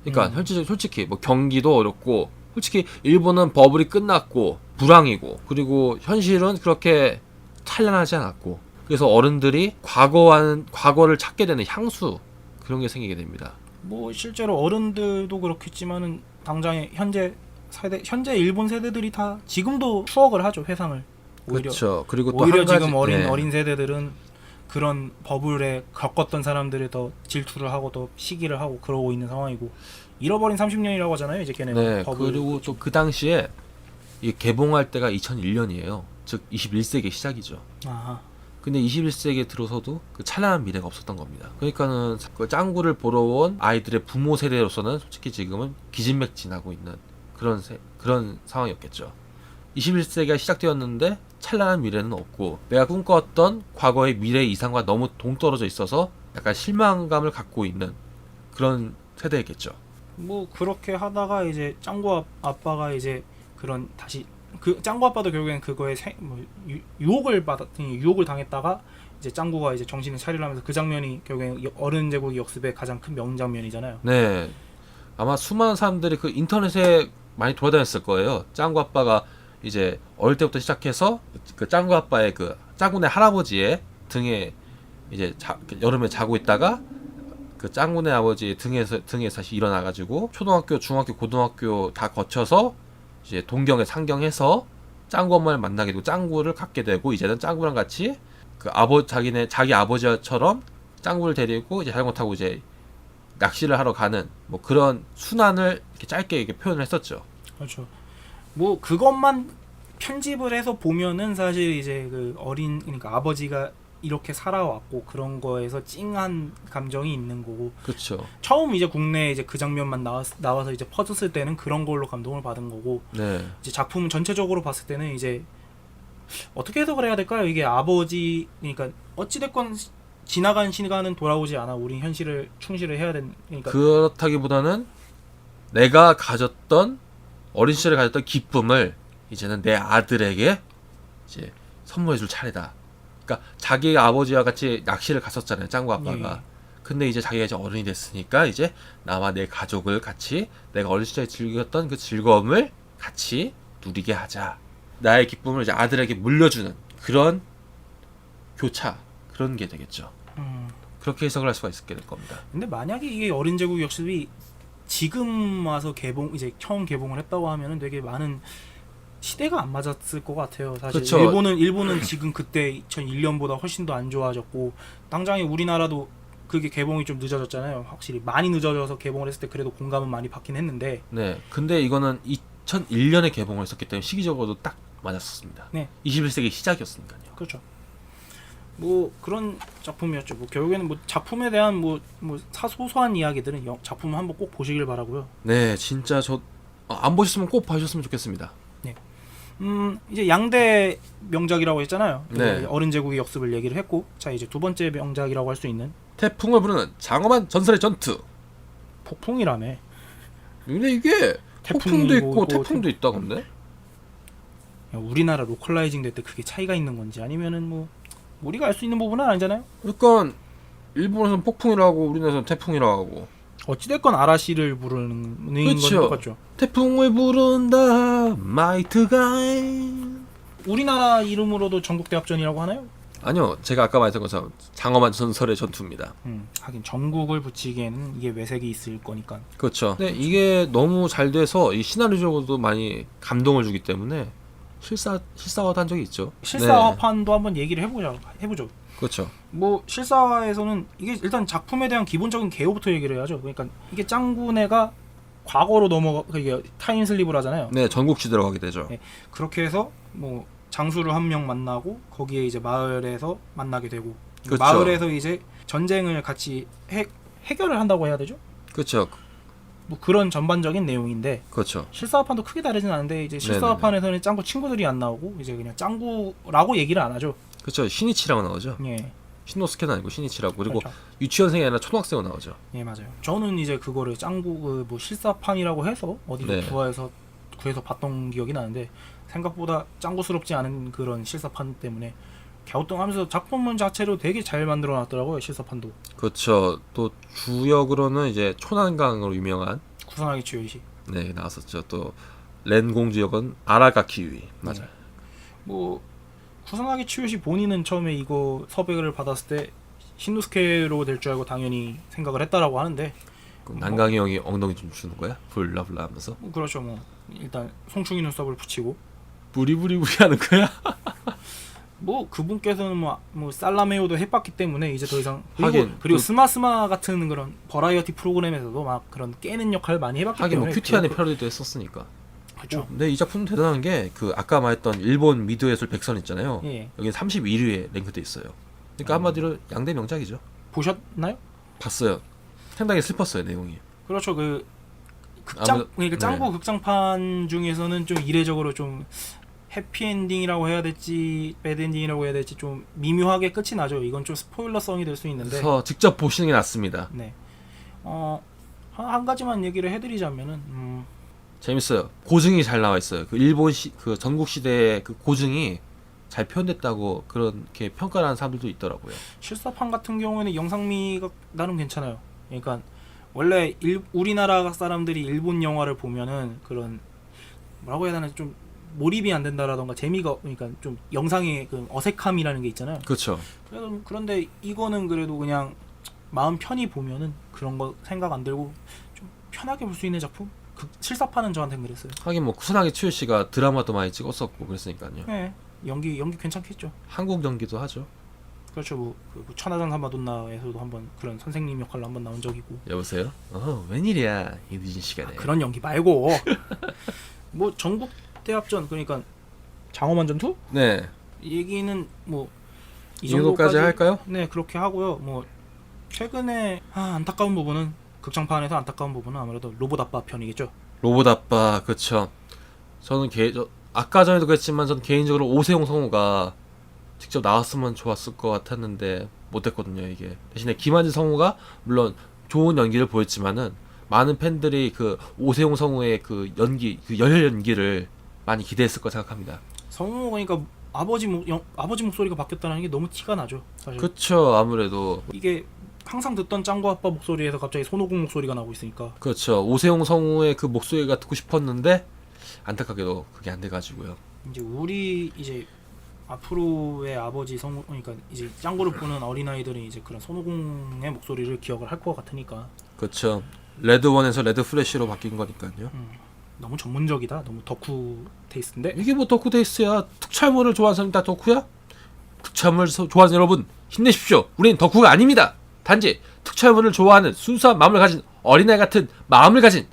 Speaker 2: 그러니까 솔직히 뭐 경기도 어렵고 솔직히 일본은 버블이 끝났고 불황이고 그리고 현실은 그렇게 찬란하지 않았고 그래서 어른들이 과거를 찾게 되는 향수 그런 게 생기게 됩니다.
Speaker 1: 뭐 실제로 어른들도 그렇겠지만은 당장에 현재 일본 세대들이 다 지금도 추억을 하죠, 회상을.
Speaker 2: 그렇죠. 그리고 또
Speaker 1: 오히려
Speaker 2: 한 가지,
Speaker 1: 지금 어린 세대들은 그런 버블에 겪었던 사람들이 더 질투를 하고 더 시기를 하고 그러고 있는 상황이고, 잃어버린 30년이라고 하잖아요, 이제 걔네가.
Speaker 2: 네. 그리고 또 그 당시에 이게 개봉할 때가 2001년이에요. 즉 21세기 시작이죠.
Speaker 1: 아하.
Speaker 2: 근데 21세기에 들어서도 그 찬란한 미래가 없었던 겁니다. 그러니까는 그 짱구를 보러 온 아이들의 부모 세대로서는 솔직히 지금은 기진맥진하고 있는 그런 상황이었겠죠. 21세기가 시작되었는데 찬란한 미래는 없고 내가 꿈꿔왔던 과거의 미래 이상과 너무 동떨어져 있어서 약간 실망감을 갖고 있는 그런 세대였겠죠.
Speaker 1: 뭐 그렇게 하다가 이제 짱구 아빠가 이제 그런 다시 그 짱구 아빠도 결국엔 그거에 유혹을 당했다가 이제 짱구가 이제 정신을 차리려면서 그 장면이 결국엔 어른 제국의 역습의 가장 큰 명장면이잖아요.
Speaker 2: 네. 아마 수많은 사람들이 그 인터넷에 많이 돌아다녔을 거예요. 짱구 아빠가 이제 어릴 때부터 시작해서 그 짱구 아빠의 그 짱구네 할아버지의 등에 이제 여름에 자고 있다가 그 짱구네 아버지 등에서 다시 일어나가지고 초등학교, 중학교, 고등학교 다 거쳐서 이제 동경에 상경해서 짱구 엄마를 만나게 되고 짱구를 갖게 되고 이제는 짱구랑 같이 그 자기 아버지처럼 짱구를 데리고 이제 자전거 타고 이제 낚시를 하러 가는 뭐 그런 순환을 이렇게 짧게 이렇게 표현을 했었죠.
Speaker 1: 그렇죠. 뭐 그것만 편집을 해서 보면은 사실 이제 그 그러니까 아버지가 이렇게 살아왔고 그런 거에서 찡한 감정이 있는 거고.
Speaker 2: 그렇죠.
Speaker 1: 처음 이제 국내에 이제 그 장면만 나와서 이제 퍼졌을 때는 그런 걸로 감동을 받은 거고.
Speaker 2: 네.
Speaker 1: 이제 작품 전체적으로 봤을 때는 이제 어떻게 해석을 해야 될까요? 이게 아버지 그러니까 어찌 됐건 지나간 시간은 돌아오지 않아. 우린 현실을 충실을 해야 되는. 그러니까
Speaker 2: 그렇다기보다는 내가 가졌던 어린 시절에 가졌던 기쁨을 이제는 내 아들에게 이제 선물해줄 차례다. 그러니까 자기 아버지와 같이 낚시를 갔었잖아요, 짱구 아빠가.
Speaker 1: 예.
Speaker 2: 근데 이제 자기가 이제 어른이 됐으니까 이제 나와 내 가족을 같이 내가 어린 시절에 즐겼던 그 즐거움을 같이 누리게 하자. 나의 기쁨을 이제 아들에게 물려주는 그런 교차 그런 게 되겠죠. 그렇게 해석을 할 수가 있게 될 겁니다.
Speaker 1: 근데 만약에 이게 어린 제국 역습이 지금 와서 이제 처음 개봉을 했다고 하면은 되게 많은 시대가 안 맞았을 것 같아요. 사실
Speaker 2: 그쵸.
Speaker 1: 일본은 지금 그때 2001년보다 훨씬 더 안 좋아졌고 당장에 우리나라도 그게 개봉이 좀 늦어졌잖아요. 확실히 많이 늦어져서 개봉을 했을 때 그래도 공감은 많이 받긴 했는데.
Speaker 2: 네. 근데 이거는 2001년에 개봉을 했었기 때문에 시기적으로도 딱 맞았었습니다.
Speaker 1: 네.
Speaker 2: 21세기 시작이었으니까요.
Speaker 1: 그렇죠. 뭐 그런 작품이었죠. 뭐 결국에는 뭐 작품에 대한 뭐 소소한 이야기들은 작품 한번 꼭 보시길 바라고요.
Speaker 2: 네, 진짜 저 안 보셨으면 꼭 봐주셨으면 좋겠습니다.
Speaker 1: 네. 이제 양대 명작이라고 했잖아요.
Speaker 2: 네.
Speaker 1: 어른 제국의 역습을 얘기를 했고, 자 이제 두 번째 명작이라고 할 수 있는
Speaker 2: 태풍을 부르는 장엄한 전설의 전투.
Speaker 1: 폭풍이라며.
Speaker 2: 근데 이게 폭풍도 있고 태풍도 있다 근데?
Speaker 1: 우리나라 로컬라이징 될 때 그게 차이가 있는 건지 아니면은 뭐 우리가 알 수 있는 부분은 아니잖아요.
Speaker 2: 그러니까 일본에서는 폭풍이라고 우리나라에서는 태풍이라고 하고.
Speaker 1: 어찌됐건 아라시를 부르는 건
Speaker 2: 그쵸.
Speaker 1: 똑같죠.
Speaker 2: 태풍을 부른다 마이트가.
Speaker 1: 우리나라 이름으로도 전국대합전이라고 하나요?
Speaker 2: 아니요, 제가 아까 말했던 것처럼 장엄한 전설의 전투입니다.
Speaker 1: 하긴 전국을 붙이기에는 이게 외색이 있을 거니까.
Speaker 2: 그렇죠. 근데 이게 너무 잘 돼서 이 시나리오적으로도 많이 감동을 주기 때문에 실사화도 한 적이 있죠.
Speaker 1: 실사화판도 한번 얘기를 해보죠.
Speaker 2: 그렇죠.
Speaker 1: 뭐 실사화에서는 이게 일단 작품에 대한 기본적인 개요부터 얘기를 해야죠. 그러니까 이게 짱구네가 과거로 이게 타임슬립을 하잖아요.
Speaker 2: 네, 전국 시대로 가게 되죠.
Speaker 1: 네, 그렇게 해서 뭐 장수를 한 명 만나고 거기에 이제 마을에서 만나게 되고
Speaker 2: 그쵸.
Speaker 1: 마을에서 이제 전쟁을 같이 해결을 한다고 해야 되죠?
Speaker 2: 그렇죠.
Speaker 1: 뭐 그런 전반적인 내용인데
Speaker 2: 그렇죠.
Speaker 1: 실사화판도 크게 다르진 않은데 이제 실사화판에서는 짱구 친구들이 안 나오고 이제 그냥 짱구라고 얘기를 안 하죠.
Speaker 2: 그렇죠. 신이치라고 나오죠.
Speaker 1: 예.
Speaker 2: 신노스케는 아니고 신이치라고. 그리고
Speaker 1: 그렇죠.
Speaker 2: 유치원생이 아니라 초등학생으로 나오죠.
Speaker 1: 예, 맞아요. 저는 이제 그거를 짱구 뭐 실사판이라고 해서 어디서
Speaker 2: 네.
Speaker 1: 구해서 봤던 기억이 나는데 생각보다 짱구스럽지 않은 그런 실사판 때문에 갸우뚱하면서 작품문 자체로 되게 잘 만들어 놨더라고요. 실사판도.
Speaker 2: 그렇죠. 또 주역으로는 이제 초난강으로 유명한
Speaker 1: 구산하기 치요시.
Speaker 2: 네 나왔었죠. 또 렌 공주 역은 아라가키유이 맞아요.
Speaker 1: 네. 뭐 구산하기 치요시 본인은 처음에 이거 섭외를 받았을 때 신노스케로 될 줄 알고 당연히 생각을 했다라고 하는데
Speaker 2: 그럼 난강이 형이 엉덩이 좀 주는 거야? 블라블라 하면서
Speaker 1: 뭐 그렇죠. 뭐 일단 송충이 눈썹을 붙이고
Speaker 2: 부리부리부리 하는 거야?
Speaker 1: 뭐 그분께서는 뭐 살라메오도 해봤기 때문에 이제 더 이상
Speaker 2: 하긴,
Speaker 1: 그리고 스마스마 같은 그런 버라이어티 프로그램에서도 막 그런 깨는 역할을 많이 해봤기
Speaker 2: 하긴 뭐
Speaker 1: 때문에
Speaker 2: 큐티한의 패러디도 했었으니까.
Speaker 1: 그렇죠.
Speaker 2: 근데 이 작품 대단한 게 그 아까 말했던 일본 미드예술 백선 있잖아요.
Speaker 1: 예.
Speaker 2: 여기 31위에 랭크돼 있어요. 그러니까 한마디로 양대 명작이죠.
Speaker 1: 보셨나요?
Speaker 2: 봤어요. 상당히 슬펐어요 내용이.
Speaker 1: 그렇죠. 그 극장 그러니까 짱구 극장판 중에서는 좀 이례적으로 좀 해피엔딩이라고 해야 될지 배드엔딩이라고 해야 될지 좀 미묘하게 끝이 나죠. 이건 좀 스포일러성이 될 수 있는데.
Speaker 2: 그래서 직접 보시는 게 낫습니다.
Speaker 1: 네. 한 가지만 얘기를 해드리자면은
Speaker 2: 재밌어요. 고증이 잘 나와 있어요. 그 일본 그 전국 시대의 그 고증이 잘 표현됐다고 그렇게 평가를 하는 사람들도 있더라고요.
Speaker 1: 실사판 같은 경우에는 영상미가 나름 괜찮아요. 그러니까 원래 우리나라 사람들이 일본 영화를 보면은 그런 뭐라고 해야 되나 좀 몰입이 안 된다라던가 재미가 그러니까 좀 영상의 그 어색함이라는 게 있잖아요.
Speaker 2: 그렇죠.
Speaker 1: 그런데 이거는 그래도 그냥 마음 편히 보면은 그런 거 생각 안 들고 좀 편하게 볼 수 있는 작품. 실사판은 저한테는 그랬어요.
Speaker 2: 하긴 뭐 쿠사나기 츠유 씨가 드라마도 많이 찍었었고 그랬으니까요.
Speaker 1: 네, 연기 괜찮겠죠.
Speaker 2: 한국 연기도 하죠.
Speaker 1: 그렇죠. 뭐 천하장 삼바돈나에서도 한번 그런 선생님 역할로 한번 나온 적이고.
Speaker 2: 여보세요? 웬일이야 이 늦은 시간에.
Speaker 1: 그런 연기 말고 뭐 전국 대합전 그러니까 장엄한 전투?
Speaker 2: 네.
Speaker 1: 얘기는 뭐
Speaker 2: 이 정도까지 할까요?
Speaker 1: 네, 그렇게 하고요. 뭐 최근에 안타까운 부분은 극장판에서 안타까운 부분은 아무래도 로봇 아빠 편이겠죠.
Speaker 2: 로봇 아빠 그쵸. 저는 아까 전에도 그랬지만 전 개인적으로 오세용 성우가 직접 나왔으면 좋았을 것 같았는데 못했거든요. 이게 대신에 김한지 성우가 물론 좋은 연기를 보였지만은 많은 팬들이 그 오세용 성우의 그 연기, 그 열혈 연기를 많이 기대했을 거 생각합니다.
Speaker 1: 성우 그러니까 아버지 목소리가 바뀌었다는 게 너무 티가 나죠. 사실.
Speaker 2: 그쵸. 아무래도
Speaker 1: 이게 항상 듣던 짱구 아빠 목소리에서 갑자기 손오공 목소리가 나오고 있으니까.
Speaker 2: 그렇죠. 오세용 성우의 그 목소리가 듣고 싶었는데 안타깝게도 그게 안 돼가지고요.
Speaker 1: 이제 우리 이제 앞으로의 아버지 성우, 그러니까 이제 짱구를 보는 어린아이들은 이제 그런 손오공의 목소리를 기억을 할 것 같으니까.
Speaker 2: 그렇죠. 레드1에서 레드 플래시로 바뀐 거니까요.
Speaker 1: 너무 전문적이다. 너무 덕후 테이스트인데.
Speaker 2: 이게 뭐 덕후 테이스트야. 특촬물을 좋아하는 사람이 다 덕후야? 특촬물 좋아하는 여러분 힘내십시오. 우린 덕후가 아닙니다. 단지 특촬물을 좋아하는 순수한 마음을 가진 어린아이 같은 마음을 가진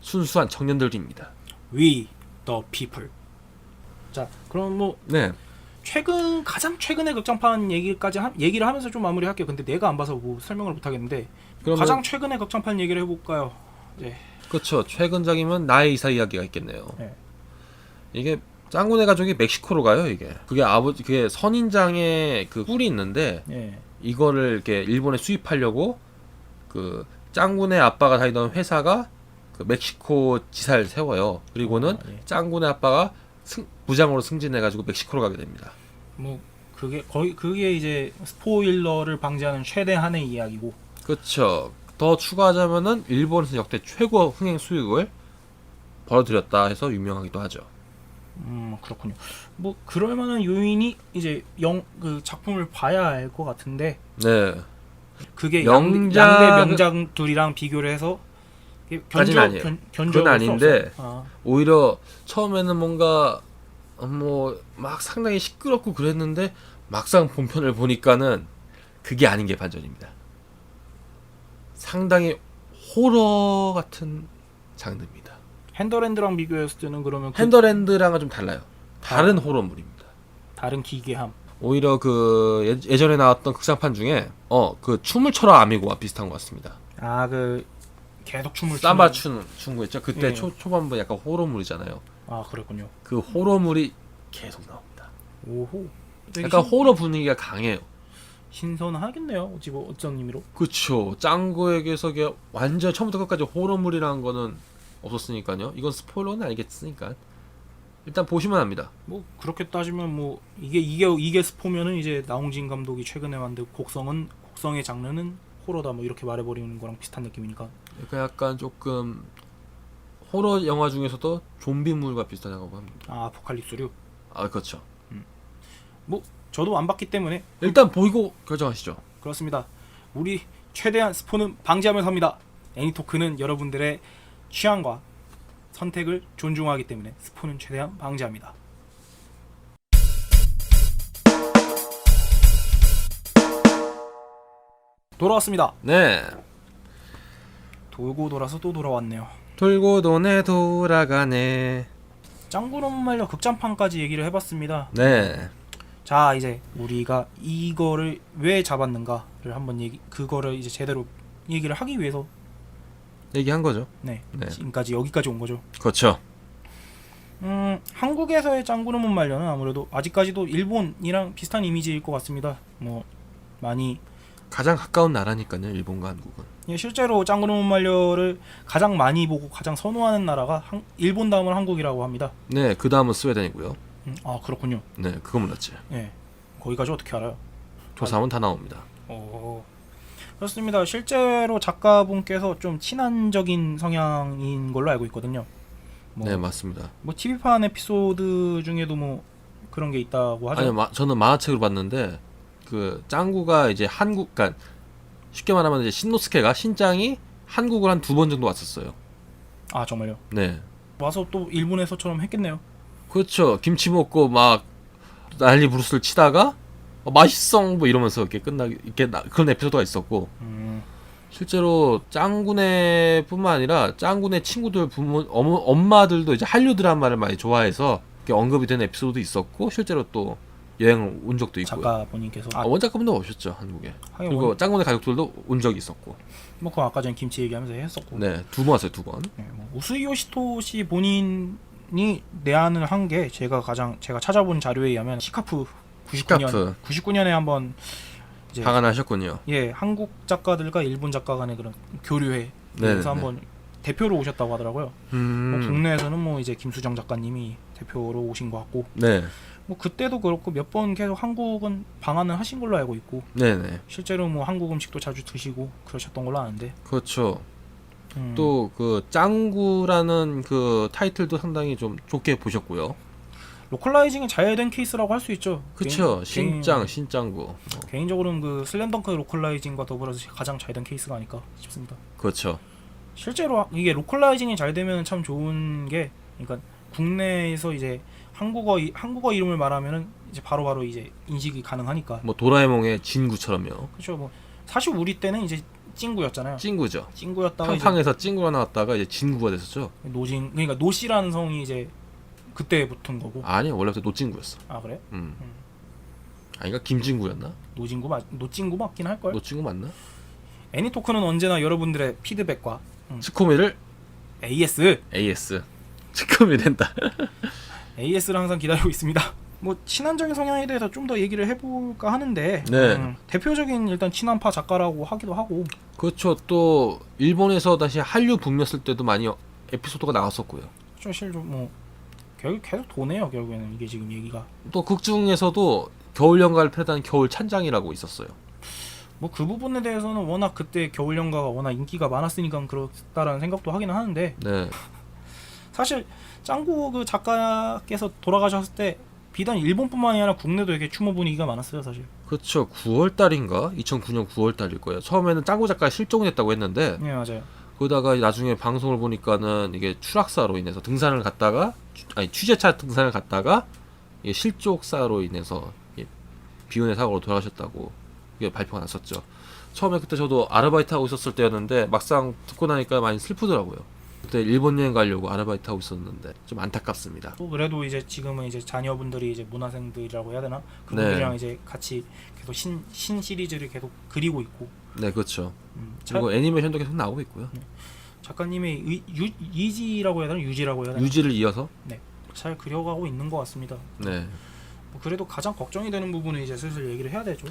Speaker 2: 순수한 청년들입니다.
Speaker 1: We the people. 자, 그럼 뭐
Speaker 2: 네.
Speaker 1: 가장 최근의 극장판 얘기를 하면서 좀 마무리할게요. 근데 내가 안 봐서 뭐 설명을 못 하겠는데
Speaker 2: 그러면
Speaker 1: 가장 최근의 극장판 얘기를 해볼까요? 이제
Speaker 2: 그렇죠. 최근작이면 나의 이사 이야기가 있겠네요.
Speaker 1: 네.
Speaker 2: 이게 짱구네 가족이 멕시코로 가요. 이게 그게 선인장의 그 뿔이 있는데
Speaker 1: 예.
Speaker 2: 이거를 이렇게 일본에 수입하려고 그 짱구네 아빠가 다니던 회사가 그 멕시코 지사를 세워요. 그리고는
Speaker 1: 예.
Speaker 2: 짱구네 아빠가 부장으로 승진해가지고 멕시코로 가게 됩니다.
Speaker 1: 뭐 그게 이제 스포일러를 방지하는 최대한의 이야기고.
Speaker 2: 그렇죠. 더 추가하자면은 일본에서 역대 최고 흥행 수익을 벌어들였다 해서 유명하기도 하죠.
Speaker 1: 그렇군요. 뭐 그럴 만한 요인이 이제 그 작품을 봐야 알 것 같은데.
Speaker 2: 네.
Speaker 1: 그게
Speaker 2: 양대
Speaker 1: 명작들이랑 비교를 해서
Speaker 2: 그건 아닌데 오히려 처음에는 뭔가 뭐 막 상당히 시끄럽고 그랬는데 막상 본편을 보니까는 그게 아닌 게 반전입니다. 상당히 호러 같은 장르입니다.
Speaker 1: 핸더랜드랑 비교했을 때는 그러면
Speaker 2: 핸더랜드랑은 좀 달라요. 다른 호러물입니다.
Speaker 1: 다른 기괴함.
Speaker 2: 오히려 그 예전에 나왔던 극장판 중에 그 춤을 춰라 아미고와 비슷한 것 같습니다.
Speaker 1: 아, 그 계속 춤을
Speaker 2: 삼바 춘 거 있죠. 그때
Speaker 1: 예.
Speaker 2: 초반부 약간 호러물이잖아요.
Speaker 1: 아, 그랬군요.
Speaker 2: 그 호러물이 계속 나옵니다.
Speaker 1: 오호.
Speaker 2: 약간 호러 분위기가 강해요.
Speaker 1: 신선하겠네요. 어쩐 의미로.
Speaker 2: 그쵸. 짱구에게서 이게 완전 처음부터 끝까지 호러물이라는 거는 없었으니까요. 이건 스포일러는 아니겠으니까 일단 보시면 합니다.
Speaker 1: 뭐 그렇게 따지면 뭐 이게 스포면은 이제 나홍진 감독이 최근에 만든 곡성의 장르는 호러다 뭐 이렇게 말해버리는 거랑 비슷한 느낌이니까.
Speaker 2: 그러니까 약간 조금 호러 영화 중에서도 좀비물과 비슷하다고 합니다.
Speaker 1: 아, 아포칼립스류.
Speaker 2: 아 그렇죠.
Speaker 1: 뭐 저도 안 봤기 때문에
Speaker 2: 일단 보이고 결정하시죠.
Speaker 1: 그렇습니다. 우리 최대한 스포는 방지하면서 합니다. 애니토크는 여러분들의 취향과 선택을 존중하기 때문에 스포는 최대한 방지합니다. 돌아왔습니다.
Speaker 2: 네.
Speaker 1: 돌고 돌아서 또 돌아왔네요.
Speaker 2: 돌고 도네 돌아가네.
Speaker 1: 짱구로 말려 극장판까지 얘기를 해봤습니다.
Speaker 2: 네.
Speaker 1: 자, 이제 우리가 이거를 왜 잡았는가를 한번 그거를 이제 제대로 얘기를 하기 위해서
Speaker 2: 얘기한 거죠.
Speaker 1: 네.
Speaker 2: 네.
Speaker 1: 지금까지 여기까지 온 거죠.
Speaker 2: 그렇죠.
Speaker 1: 한국에서의 짱구는 못 말려는 아무래도 아직까지도 일본이랑 비슷한 이미지일 것 같습니다. 뭐 많이
Speaker 2: 가장 가까운 나라니까요. 일본과 한국은.
Speaker 1: 예, 실제로 짱구는 못 말려를 가장 많이 보고 가장 선호하는 나라가 일본 다음은 한국이라고 합니다.
Speaker 2: 네. 그 다음은 스웨덴이고요.
Speaker 1: 아, 그렇군요.
Speaker 2: 네. 그거 몰랐지.
Speaker 1: 예, 거기까지 어떻게 알아요?
Speaker 2: 조사하면 다 나옵니다.
Speaker 1: 그렇습니다. 실제로 작가분께서 좀 친한적인 성향인 걸로 알고 있거든요.
Speaker 2: 네, 맞습니다.
Speaker 1: 뭐 TV판 에피소드 중에도 뭐 그런 게 있다고 하죠.
Speaker 2: 아니요, 저는 만화책으로 봤는데 그 짱구가 이제 그러니까 쉽게 말하면 이제 신노스케가 신짱이 한국을 한 2번 정도 왔었어요.
Speaker 1: 아, 정말요?
Speaker 2: 네.
Speaker 1: 와서 또 일본에서처럼 했겠네요.
Speaker 2: 그렇죠. 김치 먹고 막 난리 부르스를 치다가 맛있어 뭐 이러면서 이렇게 그런 에피소드가 있었고 실제로 짱구네뿐만 아니라 짱구네 친구들 엄마들도 이제 한류 드라마를 많이 좋아해서 이렇게 언급이 되는 에피소드도 있었고 실제로 또 여행을 온 적도 있고요.
Speaker 1: 작가분께서
Speaker 2: 원작가분도 오셨죠 한국에. 그리고 짱구네 가족들도 온 적이 있었고.
Speaker 1: 뭐 그 아까 전 김치 얘기하면서 했었고.
Speaker 2: 네, 2번 왔어요, 2번.
Speaker 1: 네, 뭐 우스이 요시토시 본인이 내한을 한 게 제가 찾아본 자료에 의하면 시카프 99년에 한번 이제
Speaker 2: 방한하셨군요.
Speaker 1: 예, 한국 작가들과 일본 작가 간의 그런 교류회 그래서 한번 대표로 오셨다고 하더라고요. 뭐 국내에서는 뭐 이제 김수정 작가님이 대표로 오신 것 같고.
Speaker 2: 네.
Speaker 1: 뭐 그때도 그렇고 몇 번 계속 한국은 방한을 하신 걸로 알고 있고
Speaker 2: 네네.
Speaker 1: 실제로 뭐 한국 음식도 자주 드시고 그러셨던 걸로 아는데
Speaker 2: 그렇죠. 또 그 짱구라는 그 타이틀도 상당히 좀 좋게 보셨고요.
Speaker 1: 로컬라이징이 잘 된 케이스라고 할 수 있죠.
Speaker 2: 그쵸. 신짱구.
Speaker 1: 개인적으로는 그 슬램덩크 로컬라이징과 더불어서 가장 잘 된 케이스가 아닐까 싶습니다.
Speaker 2: 그렇죠.
Speaker 1: 실제로 이게 로컬라이징이 잘 되면 참 좋은 게, 그러니까 국내에서 이제 한국어 이름을 말하면은 이제 바로바로 이제 인식이 가능하니까.
Speaker 2: 뭐 도라에몽의 진구처럼요.
Speaker 1: 그렇죠. 뭐 사실 우리 때는 이제 찡구였잖아요.
Speaker 2: 찡구죠.
Speaker 1: 찡구였다가
Speaker 2: 팡팡에서 찡구가 나왔다가 이제 진구가 됐었죠.
Speaker 1: 노진, 그러니까 노씨라는 성이 이제 그때 붙은 거고.
Speaker 2: 아니 원래부터 노찡구였어.
Speaker 1: 아 그래?
Speaker 2: 아니가 김진구였나?
Speaker 1: 노찡구 맞긴 할 걸.
Speaker 2: 노찡구 맞나?
Speaker 1: 애니토크는 언제나 여러분들의 피드백과
Speaker 2: 스코미를
Speaker 1: AS
Speaker 2: 스코미 된다.
Speaker 1: AS를 항상 기다리고 있습니다. 뭐 친한적인 성향에 대해서 좀 더 얘기를 해볼까 하는데
Speaker 2: 네.
Speaker 1: 대표적인 일단 친한파 작가라고 하기도 하고.
Speaker 2: 그렇죠. 또 일본에서 다시 한류 붐이었을 때도 많이 에피소드가 나왔었고요.
Speaker 1: 사실 뭐 계속 도네요 결국에는 이게 지금 얘기가.
Speaker 2: 또 극 중에서도 겨울 연가를 패단 겨울 찬장이라고 있었어요.
Speaker 1: 뭐 그 부분에 대해서는 워낙 그때 겨울 연가가 워낙 인기가 많았으니까 그렇다라는 생각도 하기는 하는데,
Speaker 2: 네.
Speaker 1: 사실 짱구 그 작가께서 돌아가셨을 때 비단 일본뿐만이 아니라 국내도 되게 추모 분위기가 많았어요 사실.
Speaker 2: 그렇죠. 9월 달인가? 2009년 9월 달일 거예요. 처음에는 짱구 작가가 실종됐다고 했는데
Speaker 1: 네 맞아요.
Speaker 2: 그러다가 나중에 방송을 보니까는 이게 추락사로 인해서 등산을 갔다가 취재차 등산을 갔다가 이게 실족사로 인해서 비운의 사고로 돌아가셨다고 이게 발표가 났었죠. 처음에 그때 저도 아르바이트 하고 있었을 때였는데 막상 듣고 나니까 많이 슬프더라고요. 그때 일본 여행 가려고 아르바이트 하고 있었는데 좀 안타깝습니다.
Speaker 1: 또 그래도 이제 지금은 이제 자녀분들이 이제 문화생들이라고 해야 되나? 그분들이랑 이제 같이 계속 신 시리즈를 계속 그리고 있고.
Speaker 2: 네, 그렇죠. 그리고 애니메이션도 계속 나오고 있고요.
Speaker 1: 작가님의 이지라고 해야 되나? 유지라고 해야 되나?
Speaker 2: 유지를 이어서
Speaker 1: 네, 잘 그려가고 있는 것 같습니다.
Speaker 2: 네,
Speaker 1: 뭐 그래도 가장 걱정이 되는 부분은 이제 슬슬 얘기를 해야 되죠.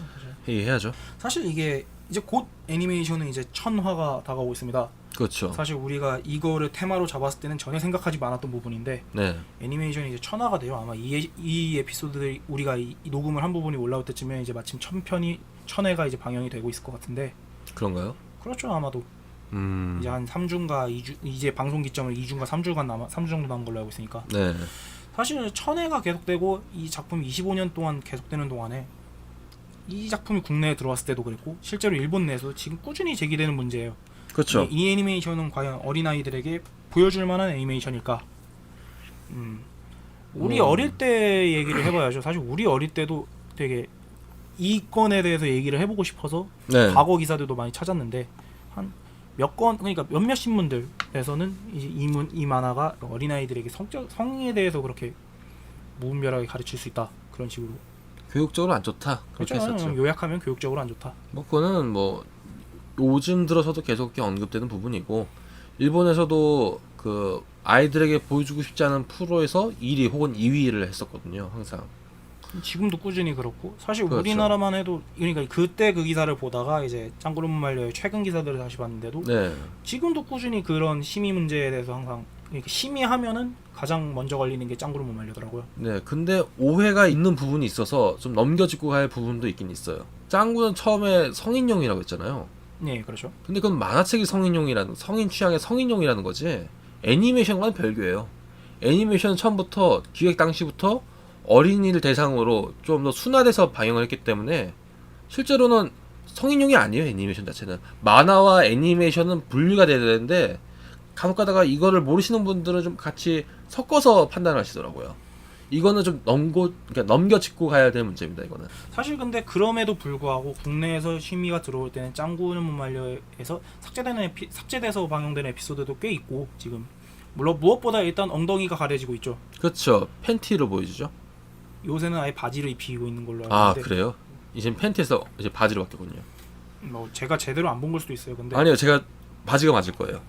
Speaker 2: 회의해야죠.
Speaker 1: 사실 이게 이제 곧 애니메이션은 이제 1000화가 다가오고 있습니다.
Speaker 2: 그렇죠.
Speaker 1: 사실 우리가 이거를 테마로 잡았을 때는 전혀 생각하지 않았던 부분인데,
Speaker 2: 네,
Speaker 1: 애니메이션이 이제 1000화가 돼요. 아마 이 에피소드들이 우리가 이 녹음을 한 부분이 올라올 때쯤에 이제 마침 1000회가 이제 방영이 되고 있을 것 같은데.
Speaker 2: 그런가요?
Speaker 1: 그렇죠. 아마도 이제 한 3주인가 2주, 이제 방송 기점을 2주인가 3주 정도 남은 걸로 알고 있으니까.
Speaker 2: 네,
Speaker 1: 사실 1000회가 계속되고 이 작품이 25년 동안 계속되는 동안에 이 작품이 국내에 들어왔을 때도 그랬고 실제로 일본 내에서 지금 꾸준히 제기되는 문제예요.
Speaker 2: 그렇죠.
Speaker 1: 이 애니메이션은 과연 어린아이들에게 보여줄 만한 애니메이션일까? 우리 어릴 때 얘기를 해봐야죠. 사실 우리 어릴 때도 되게 이 건에 대해서 얘기를 해보고 싶어서
Speaker 2: 네.
Speaker 1: 과거 기사들도 많이 찾았는데 한 몇 건, 그러니까 몇몇 신문들에서는 이제 이 만화가 어린아이들에게 성에 대해서 그렇게 무분별하게 가르칠 수 있다, 그런 식으로.
Speaker 2: 교육적으로 안 좋다. 그렇게
Speaker 1: 그렇죠.
Speaker 2: 했었죠.
Speaker 1: 요약하면 교육적으로 안 좋다.
Speaker 2: 뭐 그거는 뭐 요즘 들어서도 계속 언급되는 부분이고, 일본에서도 그 아이들에게 보여주고 싶지 않은 프로에서 1위 혹은 2위를 했었거든요. 항상.
Speaker 1: 지금도 꾸준히 그렇고, 사실
Speaker 2: 그렇죠.
Speaker 1: 우리나라만 해도, 그러니까 그때 그 기사를 보다가 이제 짱구름 말려의 최근 기사들을 다시 봤는데도
Speaker 2: 네.
Speaker 1: 지금도 꾸준히 그런 심의 문제에 대해서 항상 이렇게 심의하면은 가장 먼저 걸리는 게 짱구름 말려더라고요.
Speaker 2: 네. 근데 오해가 있는 부분이 있어서 좀 넘겨짚고 갈 부분도 있긴 있어요. 짱구는 처음에 성인용이라고 했잖아요.
Speaker 1: 네, 그렇죠.
Speaker 2: 근데 그건 만화책이 성인용이라는, 성인 취향의 성인용이라는 거지 애니메이션과는 별개예요. 애니메이션은 처음부터 기획 당시부터 어린이를 대상으로 좀 더 순화돼서 방영을 했기 때문에 실제로는 성인용이 아니에요. 애니메이션 자체는 만화와 애니메이션은 분류가 돼야 되는데 간혹가다가 이거를 모르시는 분들은 좀 같이 섞어서 판단을 하시더라고요. 이거는 좀 그러니까 넘겨짚고 가야 될 문제입니다. 이거는
Speaker 1: 사실 근데 그럼에도 불구하고 국내에서 심의가 들어올 때는 짱구는 못 말려에서 삭제돼서 방영되는 에피소드도 꽤 있고, 지금 물론 무엇보다 일단 엉덩이가 가려지고 있죠.
Speaker 2: 그렇죠. 팬티로 보여주죠.
Speaker 1: 요새는 아예 바지를 입히고 있는 걸로 알고
Speaker 2: 아
Speaker 1: 있는데.
Speaker 2: 그래요? 이제 팬티에서 이제 바지로 바뀌었군요.
Speaker 1: 뭐 제가 제대로 안 본 걸 수도 있어요. 근데
Speaker 2: 아니요, 제가 바지가 맞을 거예요.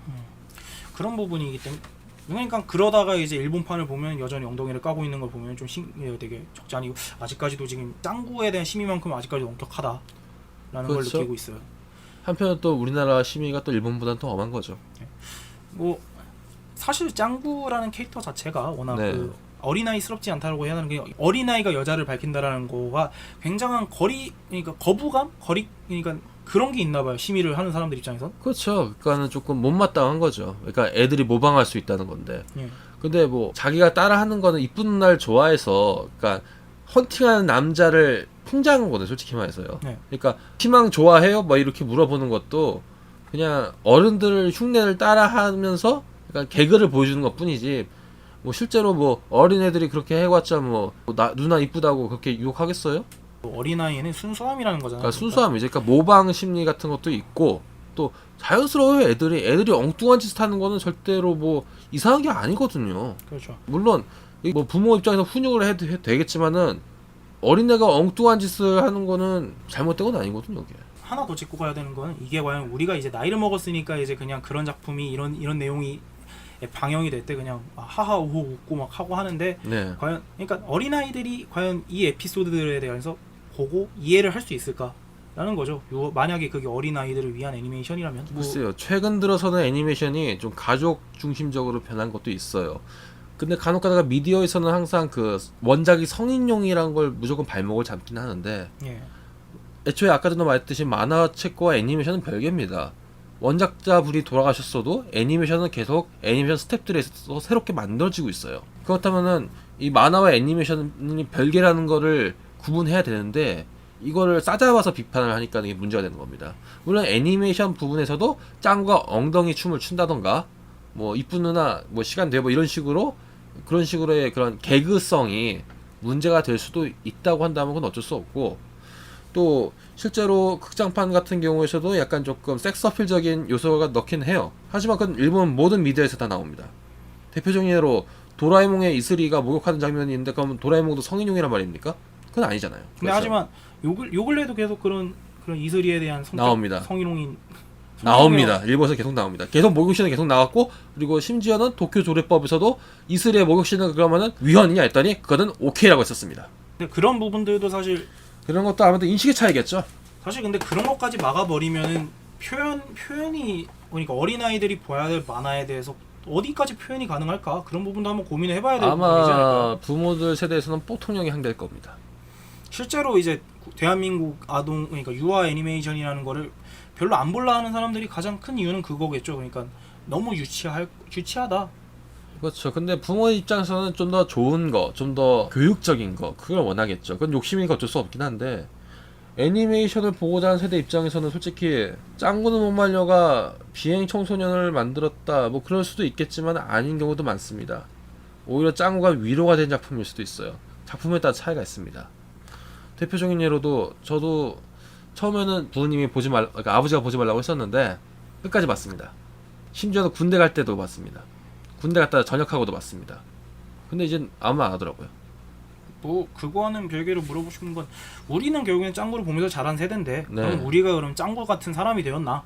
Speaker 1: 그런 부분이기 때문에, 그러니까 그러다가 이제 일본판을 보면 여전히 엉덩이를 까고 있는 걸 보면 좀 되게 적지 않고, 아직까지도 지금 짱구에 대한 심의만큼 아직까지도 엄격하다라는 걸
Speaker 2: 그렇죠.
Speaker 1: 느끼고 있어요.
Speaker 2: 한편은 또 우리나라 심의가 또 일본보다는 더 엄한 거죠.
Speaker 1: 뭐 사실 짱구라는 캐릭터 자체가 워낙
Speaker 2: 네.
Speaker 1: 그 어린아이스럽지 않다고 해야 하는 게 어린아이가 여자를 밝힌다라는 거가 굉장한 그러니까 거부감? 그러니까 그런 게 있나 봐요. 심의를 하는 사람들 입장에선.
Speaker 2: 그렇죠. 그러니까는 조금 못마땅한 거죠. 그러니까 애들이 모방할 수 있다는 건데.
Speaker 1: 예.
Speaker 2: 근데 뭐 자기가 따라하는 거는 이쁜 날 좋아해서 그러니까 헌팅하는 남자를 풍자한 거거든 솔직히 말해서요.
Speaker 1: 네.
Speaker 2: 그러니까 희망 좋아해요? 뭐 이렇게 물어보는 것도 그냥 어른들 흉내를 따라하면서 그러니까 개그를 보여주는 것뿐이지 뭐 실제로 뭐 어린애들이 그렇게 해봤자 뭐 누나 이쁘다고 그렇게 유혹하겠어요?
Speaker 1: 어린아이에는 순수함이라는 거잖아요.
Speaker 2: 그러니까 순수함이죠. 그러니까 모방 심리 같은 것도 있고 또 자연스러워요. 애들이 엉뚱한 짓 하는 거는 절대로 뭐 이상한 게 아니거든요.
Speaker 1: 그렇죠.
Speaker 2: 물론 뭐 부모 입장에서 훈육을 해도 되겠지만은 어린애가 엉뚱한 짓을 하는 거는 잘못된 건 아니거든요. 이게.
Speaker 1: 하나 더 짚고 가야 되는 거는 이게 과연 우리가 이제 나이를 먹었으니까 이제 그냥 그런 작품이 이런 내용이 방영이 될 때 그냥 하하 우호 웃고 막 하고 하는데
Speaker 2: 네.
Speaker 1: 과연 그러니까 어린아이들이 과연 이 에피소드들에 대해서 보고 이해를 할 수 있을까라는 거죠. 만약에 그게 어린아이들을 위한 애니메이션이라면
Speaker 2: 글쎄요. 최근 들어서는 애니메이션이 좀 가족 중심적으로 변한 것도 있어요. 근데 간혹 가다가 미디어에서는 항상 그 원작이 성인용이라는 걸 무조건 발목을 잡긴 하는데
Speaker 1: 예.
Speaker 2: 애초에 아까 전에 말했듯이 만화책과 애니메이션은 별개입니다. 원작자분이 돌아가셨어도 애니메이션은 계속 애니메이션 스태프들에서 새롭게 만들어지고 있어요. 그렇다면은 이 만화와 애니메이션이 별개라는 거를 구분해야 되는데 이거를 싸잡아서 비판을 하니까 이게 문제가 되는 겁니다. 물론 애니메이션 부분에서도 짱구가 엉덩이 춤을 춘다던가 뭐 이쁜 누나 뭐 시간 되고 이런 식으로 그런 식으로의 그런 개그성이 문제가 될 수도 있다고 한다면 그건 어쩔 수 없고 또 실제로 극장판 같은 경우에서도 약간 조금 섹스어필적인 요소가 넣긴 해요. 하지만 그건 일본 모든 미디어에서 다 나옵니다. 대표적인 예로 도라에몽의 이슬이가 목욕하는 장면이 있는데 그러면 도라에몽도 성인용이란 말입니까? 그건 아니잖아요.
Speaker 1: 근데
Speaker 2: 그렇죠?
Speaker 1: 하지만 요 근래도 계속 그런 이슬이에 대한
Speaker 2: 나옵니다.
Speaker 1: 성희롱인
Speaker 2: 나옵니다. 일본에서 계속 나옵니다. 계속 목욕신은 계속 나왔고 그리고 심지어는 도쿄 조례법에서도 이슬의 목욕신은 그러면은 위헌이냐 했더니 그거는 오케이라고 했었습니다.
Speaker 1: 근데 그런 부분들도 사실
Speaker 2: 그런 것도 아무래도 인식의 차이겠죠.
Speaker 1: 사실 근데 그런 것까지 막아버리면은 표현이 그러니까 어린아이들이 봐야 될 만화에 대해서 어디까지 표현이 가능할까? 그런 부분도 한번 고민을 해봐야 될 부분이지 않을까?
Speaker 2: 아마 부모들 세대에서는 보통령이 한계일 겁니다.
Speaker 1: 실제로 이제 대한민국 아동 그러니까 유아 애니메이션이라는 거를 별로 안 볼라 하는 사람들이 가장 큰 이유는 그거겠죠. 그러니까 너무 유치하다.
Speaker 2: 그렇죠. 근데 부모 입장에서는 좀 더 좋은 거, 좀 더 교육적인 거, 그걸 원하겠죠. 그건 욕심이니까 어쩔 수 없긴 한데 애니메이션을 보고자 하는 세대 입장에서는 솔직히 짱구는 못 말려가 비행 청소년을 만들었다 뭐 그럴 수도 있겠지만 아닌 경우도 많습니다. 오히려 짱구가 위로가 된 작품일 수도 있어요. 작품에 따라 차이가 있습니다. 대표적인 예로도 저도 처음에는 부모님이 그러니까 아버지가 보지 말라고 했었는데 끝까지 봤습니다. 심지어는 군대 갈 때도 봤습니다. 군대 갔다 전역하고도 봤습니다. 근데 이젠 아무 말 안 하더라고요.
Speaker 1: 뭐 그거와는 별개로 물어보고 싶은 건 우리는 결국엔 짱구를 보면서 자란 세대인데
Speaker 2: 네.
Speaker 1: 그럼 우리가 그럼 짱구 같은 사람이 되었나?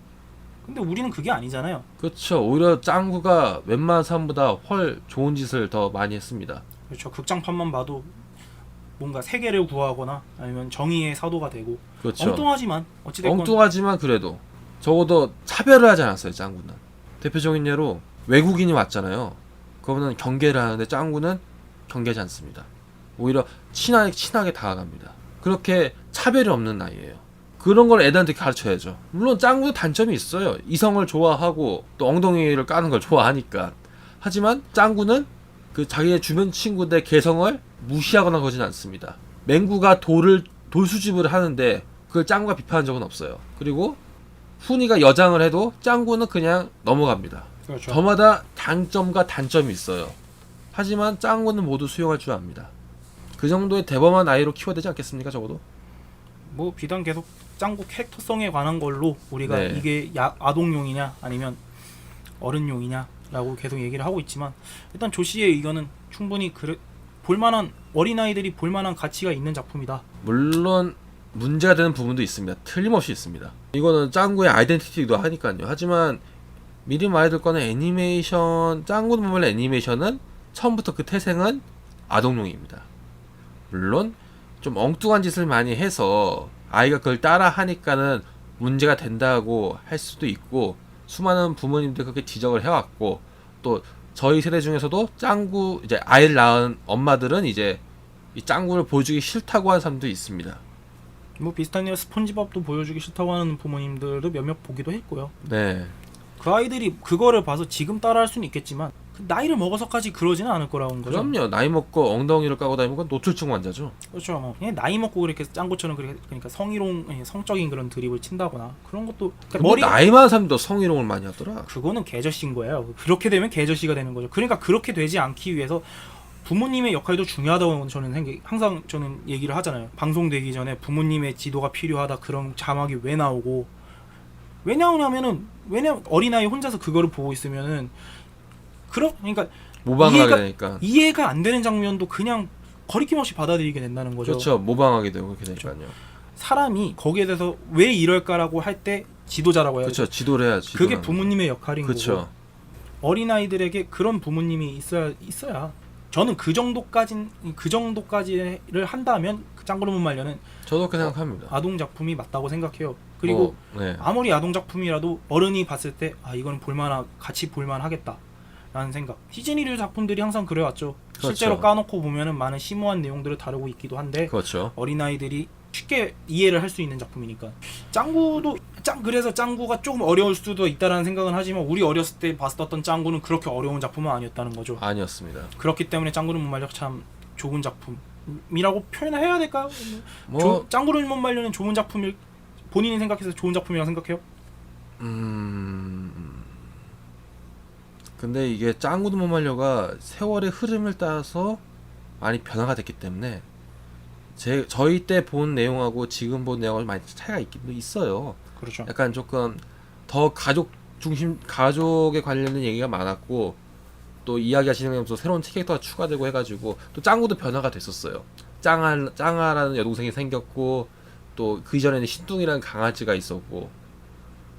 Speaker 1: 근데 우리는 그게 아니잖아요.
Speaker 2: 그렇죠. 오히려 짱구가 웬만한 사람보다 훨 좋은 짓을 더 많이 했습니다.
Speaker 1: 그렇죠. 극장판만 봐도 뭔가 세계를 구하거나 아니면 정의의 사도가 되고
Speaker 2: 그렇죠.
Speaker 1: 엉뚱하지만 어찌됐건
Speaker 2: 엉뚱하지만 그래도 적어도 차별을 하지 않았어요. 짱구는. 대표적인 예로 외국인이 왔잖아요. 그거는 경계를 하는데 짱구는 경계하지 않습니다. 오히려 친하게 다가갑니다. 그렇게 차별이 없는 나이예요. 그런 걸 애들한테 가르쳐야죠. 물론 짱구도 단점이 있어요. 이성을 좋아하고 또 엉덩이를 까는 걸 좋아하니까. 하지만 짱구는 그 자기의 주변 친구들의 개성을 무시하거나 그러진 않습니다. 맹구가 돌 수집을 하는데 그걸 짱구가 비판한 적은 없어요. 그리고 훈이가 여장을 해도 짱구는 그냥 넘어갑니다.
Speaker 1: 그렇죠.
Speaker 2: 저마다 장점과 단점이 있어요. 하지만 짱구는 모두 수용할 줄 압니다. 그 정도의 대범한 아이로 키워야 되지 않겠습니까? 적어도.
Speaker 1: 뭐 비단 계속 짱구 캐릭터성에 관한 걸로 우리가
Speaker 2: 네.
Speaker 1: 이게 아동용이냐 아니면 어른용이냐라고 계속 얘기를 하고 있지만 일단 조씨의 의견은 충분히 볼만한 어린아이들이 볼만한 가치가 있는 작품이다.
Speaker 2: 물론 문제가 되는 부분도 있습니다. 틀림없이 있습니다. 이거는 짱구의 아이덴티티도 하니까요. 하지만 미리 말해둘 거는 애니메이션 짱구는 보면 애니메이션은 처음부터 그 태생은 아동용입니다. 물론 좀 엉뚱한 짓을 많이 해서 아이가 그걸 따라 하니까는 문제가 된다고 할 수도 있고 수많은 부모님들 그렇게 지적을 해왔고 또 저희 세대 중에서도 짱구 이제 아이를 낳은 엄마들은 이제 이 짱구를 보여주기 싫다고 하는 사람도 있습니다.
Speaker 1: 뭐 비슷한 일 스폰지밥도 보여주기 싫다고 하는 부모님들도 몇몇 보기도 했고요.
Speaker 2: 네.
Speaker 1: 그 아이들이 그거를 봐서 지금 따라할 수는 있겠지만 그 나이를 먹어서까지 그러지는 않을 거라는 거죠.
Speaker 2: 그럼요. 나이 먹고 엉덩이를 까고 다니는 건 노출증 환자죠.
Speaker 1: 그렇죠. 뭐 그냥 나이 먹고 그렇게 짱구처럼 그러니까 성희롱 성적인 그런 드립을 친다거나 그런 것도
Speaker 2: 그러니까 나이 많은 사람도 성희롱을 많이 하더라.
Speaker 1: 그거는 개저씨인 거예요. 그렇게 되면 개저씨가 되는 거죠. 그러니까 그렇게 되지 않기 위해서 부모님의 역할도 중요하다고 항상 저는 얘기를 하잖아요. 방송되기 전에 부모님의 지도가 필요하다 그런 자막이 왜 나오고 왜 나오냐면은 어린아이 혼자서 그거를 보고 있으면은 그러니까
Speaker 2: 모방하게 되니까
Speaker 1: 이해가 안 되는 장면도 그냥 거리낌 없이 받아들이게 된다는 거죠.
Speaker 2: 그렇죠. 모방하게 되고 그렇게 되니까요.
Speaker 1: 그렇죠. 사람이 거기에 대해서 왜 이럴까라고 할 때 지도자라고 해야죠.
Speaker 2: 그렇죠. 지도를 해야지.
Speaker 1: 그게 부모님의 역할인
Speaker 2: 그렇죠.
Speaker 1: 거고. 어린아이들에게 그런 부모님이 있어야 저는 그 정도까지를 한다면 그 짱구를 못 말려는
Speaker 2: 저도 그렇게 생각합니다.
Speaker 1: 아동 작품이 맞다고 생각해요. 그리고
Speaker 2: 네.
Speaker 1: 아무리 아동 작품이라도 어른이 봤을 때 이건 같이 볼만하겠다라는 생각. 디즈니류 작품들이 항상 그래왔죠.
Speaker 2: 그렇죠.
Speaker 1: 실제로 까놓고 보면은 많은 심오한 내용들을 다루고 있기도 한데
Speaker 2: 그렇죠.
Speaker 1: 어린아이들이 쉽게 이해를 할 수 있는 작품이니까. 짱구도 그래서 짱구가 조금 어려울 수도 있다라는 생각은 하지만 우리 어렸을 때 봤었던 짱구는 그렇게 어려운 작품은 아니었다는 거죠.
Speaker 2: 아니었습니다.
Speaker 1: 그렇기 때문에 짱구는 못 말려 참 좋은 작품이라고 표현해야 될까요?
Speaker 2: 뭐
Speaker 1: 짱구를 못 말려는 좋은 작품일 본인이 생각해서 좋은 작품이라고 생각해요?
Speaker 2: 근데 이게 짱구도 못 말려가 세월의 흐름을 따라서 많이 변화가 됐기 때문에 저희 때 본 내용하고 지금 본 내용하고 많이 차이가 있긴 있어요.
Speaker 1: 그렇죠.
Speaker 2: 약간 조금 더 가족에 관련된 얘기가 많았고 또 이야기가 진행되면서 새로운 캐릭터가 추가되고 해가지고 또 짱구도 변화가 됐었어요. 짱아라는 여동생이 생겼고 또 그 이전에는 신뚱이라는 강아지가 있었고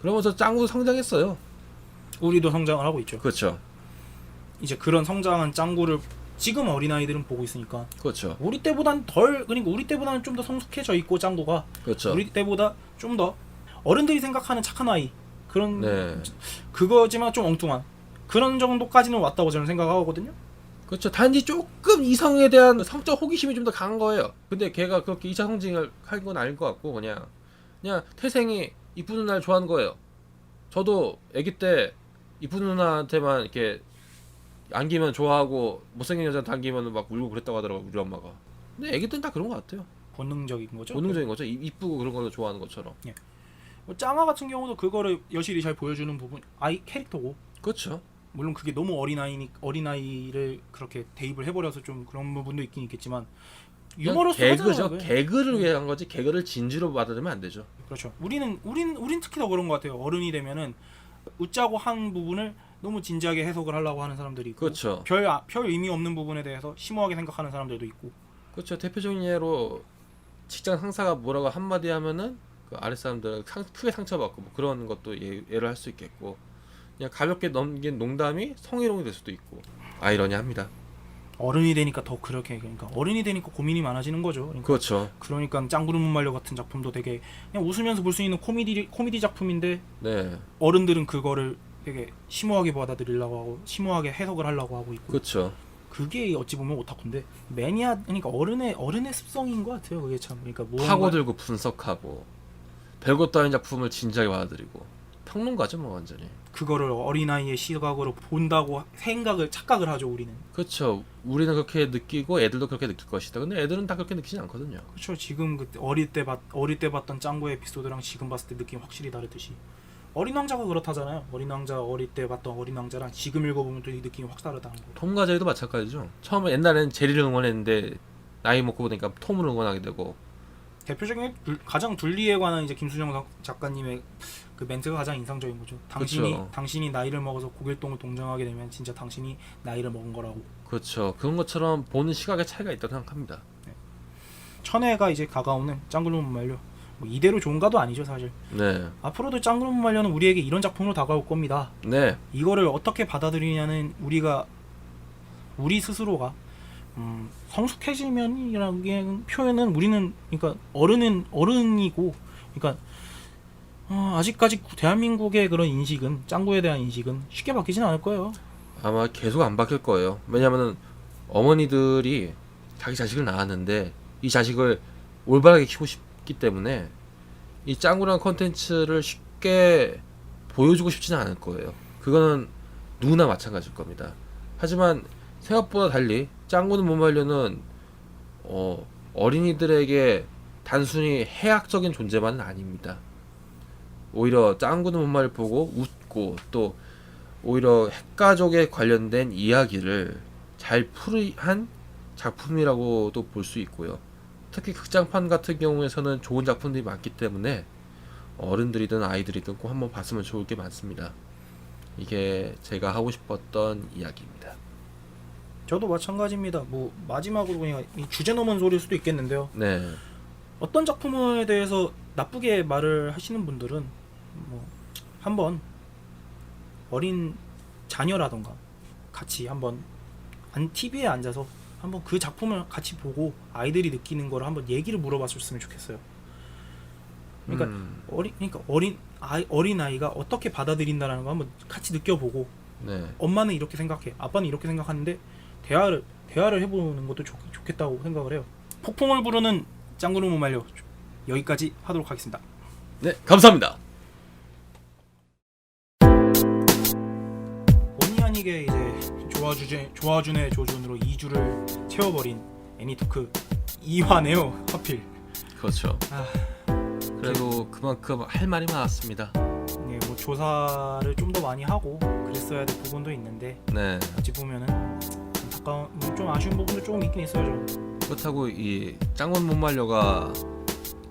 Speaker 2: 그러면서 짱구도 성장했어요.
Speaker 1: 우리도 성장을 하고 있죠.
Speaker 2: 그렇죠.
Speaker 1: 이제 그런 성장한 짱구를 지금 어린아이들은 보고 있으니까
Speaker 2: 그렇죠.
Speaker 1: 우리 때보다는 우리 때보다는 좀 더 성숙해져 있고 짱구가
Speaker 2: 그렇죠.
Speaker 1: 우리 때보다 좀 더 어른들이 생각하는 착한 아이 그런
Speaker 2: 네.
Speaker 1: 그거지만 좀 엉뚱한 그런 정도까지는 왔다고 저는 생각하거든요.
Speaker 2: 그렇죠. 단지 조금 이성에 대한 성적 호기심이 좀 더 강한 거예요. 근데 걔가 그렇게 2차 성징을 한 건 아닐 것 같고 그냥 태생이 이쁜 누나를 좋아하는 거예요. 저도 아기 때 이쁜 누나한테만 이렇게 안기면 좋아하고 못생긴 여자한테 안기면 막 울고 그랬다고 하더라고 우리 엄마가. 근데 아기들은 다 그런 것 같아요.
Speaker 1: 본능적인 거죠.
Speaker 2: 본능적인 거죠. 이쁘고 그런 걸 좋아하는 것처럼.
Speaker 1: 예. 뭐 짱아 같은 경우도 그거를 여실히 잘 보여주는 부분 아이 캐릭터고.
Speaker 2: 그렇죠.
Speaker 1: 물론 그게 너무 어린아이를 그렇게 대입을 해버려서 좀 그런 부분도 있긴 있겠지만 유머러스
Speaker 2: 개그죠. 개그를 위한 거지 개그를 진지로 받아들이면 안 되죠.
Speaker 1: 그렇죠. 우린 특히 더 그런 것 같아요. 어른이 되면은 웃자고 한 부분을 너무 진지하게 해석을 하려고 하는 사람들이 있고
Speaker 2: 그렇죠.
Speaker 1: 별 의미 없는 부분에 대해서 심오하게 생각하는 사람들도 있고.
Speaker 2: 그렇죠. 대표적인 예로 직장 상사가 뭐라고 한마디 하면은 그 아랫 사람들 크게 상처받고 뭐 그런 것도 예를 할 수 있겠고 그냥 가볍게 넘긴 농담이 성희롱이 될 수도 있고 아이러니합니다.
Speaker 1: 어른이 되니까 더 그렇게 그러니까 어른이 되니까 고민이 많아지는 거죠. 그러니까,
Speaker 2: 그렇죠.
Speaker 1: 그러니까 짱구를 못 말려 같은 작품도 되게 그냥 웃으면서 볼 수 있는 코미디 작품인데
Speaker 2: 네.
Speaker 1: 어른들은 그거를 되게 심오하게 받아들이려고 하고 심오하게 해석을 하려고 하고 있고.
Speaker 2: 그렇죠.
Speaker 1: 그게 어찌 보면 오타쿠인데 그러니까 어른의 습성인 것 같아요. 그게 참 그러니까
Speaker 2: 파고들고 분석하고 별것도 아닌 작품을 진지하게 받아들이고 평론가죠 뭐 완전히.
Speaker 1: 그거를 어린아이의 시각으로 본다고 착각을 하죠 우리는.
Speaker 2: 그렇죠. 우리는 그렇게 느끼고 애들도 그렇게 느낄 것이다. 근데 애들은 다 그렇게 느끼진 않거든요.
Speaker 1: 그렇죠. 지금 그 어릴 때 봤던 짱구의 에피소드랑 지금 봤을 때 느낌이 확실히 다르듯이 어린 왕자가 그렇다잖아요. 어린 왕자 어릴 때 봤던 어린 왕자랑 지금 읽어보면 또 이 느낌이 확 다르다는 거.
Speaker 2: 톰과 제리도 마찬가지죠. 처음에 옛날에는 제리를 응원했는데 나이 먹고 보니까 톰을 응원하게 되고.
Speaker 1: 대표적인 가장 둘리에 관한 이제 김수정 작가님의 그 멘트가 가장 인상적인 거죠. 당신이 나이를 먹어서 고길동을 동정하게 되면 진짜 당신이 나이를 먹은 거라고.
Speaker 2: 그렇죠. 그런 것처럼 보는 시각의 차이가 있다고 생각합니다.
Speaker 1: 네. 천회가 이제 다가오는 짱구를 못 말려. 뭐 이대로 좋은가도 아니죠 사실.
Speaker 2: 네.
Speaker 1: 앞으로도 짱구를 못 말려는 우리에게 이런 작품으로 다가올 겁니다.
Speaker 2: 네.
Speaker 1: 이거를 어떻게 받아들이냐는 우리 스스로가 성숙해지면이라는 표현은 우리는 그러니까 어른이고 그러니까 아직까지 대한민국의 그런 인식은 짱구에 대한 인식은 쉽게 바뀌진 않을 거예요.
Speaker 2: 아마 계속 안 바뀔 거예요. 왜냐면은 어머니들이 자기 자식을 낳았는데 이 자식을 올바르게 키우고 싶기 때문에 이 짱구라는 컨텐츠를 쉽게 보여주고 싶지는 않을 거예요. 그거는 누구나 마찬가지일 겁니다. 하지만 생각보다 달리 짱구는 못 말려는 어린이들에게 단순히 해악적인 존재만은 아닙니다. 오히려 짱구는 못 말려 보고 웃고 또 오히려 핵가족에 관련된 이야기를 잘 풀이한 작품이라고도 볼 수 있고요. 특히 극장판 같은 경우에서는 좋은 작품들이 많기 때문에 어른들이든 아이들이든 꼭 한번 봤으면 좋을 게 많습니다. 이게 제가 하고 싶었던 이야기입니다.
Speaker 1: 저도 마찬가지입니다. 뭐 마지막으로 그냥 이 주제 넘은 소리일 수도 있겠는데요.
Speaker 2: 네.
Speaker 1: 어떤 작품에 대해서 나쁘게 말을 하시는 분들은 뭐 한번 어린 자녀라던가 같이 한번 TV에 앉아서 한번 그 작품을 같이 보고 아이들이 느끼는 걸 한번 얘기를 물어봤으면 좋겠어요. 그러니까 어린 아이가 어떻게 받아들인다라는 거 한번 같이 느껴보고,
Speaker 2: 네.
Speaker 1: 엄마는 이렇게 생각해, 아빠는 이렇게 생각하는데 대화를 해보는 것도 좋겠다고 생각을 해요. 폭풍을 부르는 짱구는 못 말려 여기까지 하도록 하겠습니다.
Speaker 2: 네, 감사합니다.
Speaker 1: 본의 아니게 이제 조아준의 조준으로 2주를 채워버린 애니토크 2화네요. 하필.
Speaker 2: 그렇죠. 그래도 그만큼 할 말이 많았습니다.
Speaker 1: 네, 뭐 조사를 좀 더 많이 하고 그랬어야 될 부분도 있는데,
Speaker 2: 네.
Speaker 1: 어찌 보면은 안타까운, 좀 아쉬운 부분도 조금 있긴 있어요. 좀.
Speaker 2: 그렇다고 이 짱구는 못 말려가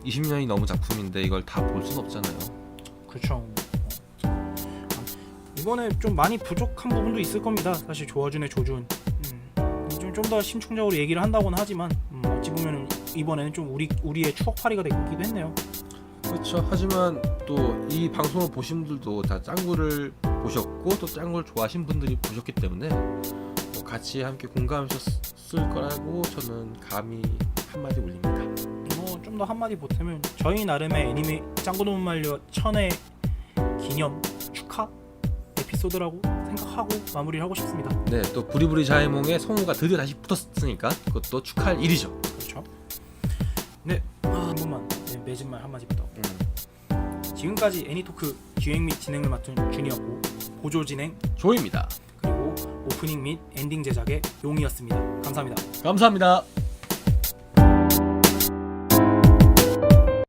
Speaker 2: 20년이 넘은 작품인데 이걸 다 볼 수는 없잖아요.
Speaker 1: 그렇죠. 이번에 좀 많이 부족한 부분도 있을 겁니다. 사실 조아준의 조준 좀 더 심층적으로 얘기를 한다고는 하지만 어찌 보면 이번에는 좀 우리의 추억팔이가 되기도 했네요.
Speaker 2: 그렇죠. 하지만 또 이 방송을 보신 분들도 다 짱구를 보셨고 또 짱구를 좋아하신 분들이 보셨기 때문에 뭐 같이 함께 공감하셨을 거라고 저는 감히 한마디 올립니다.
Speaker 1: 좀 더 한마디 보태면 저희 나름의 애니메 짱구는 못 말려 1000회 기념 축하 에피소드라고 생각하고 마무리를 하고 싶습니다.
Speaker 2: 네, 또 부리부리 자이몽의 성우가 드디어 다시 붙었으니까 그것도 축하할 일이죠.
Speaker 1: 그렇죠. 네, 한 번만 매진말 한마디 부탁. 지금까지 애니토크 기획 및 진행을 맡은 준이었고, 보조 진행
Speaker 2: 조입니다.
Speaker 1: 그리고 오프닝 및 엔딩 제작의 용이었습니다. 감사합니다.
Speaker 2: 감사합니다.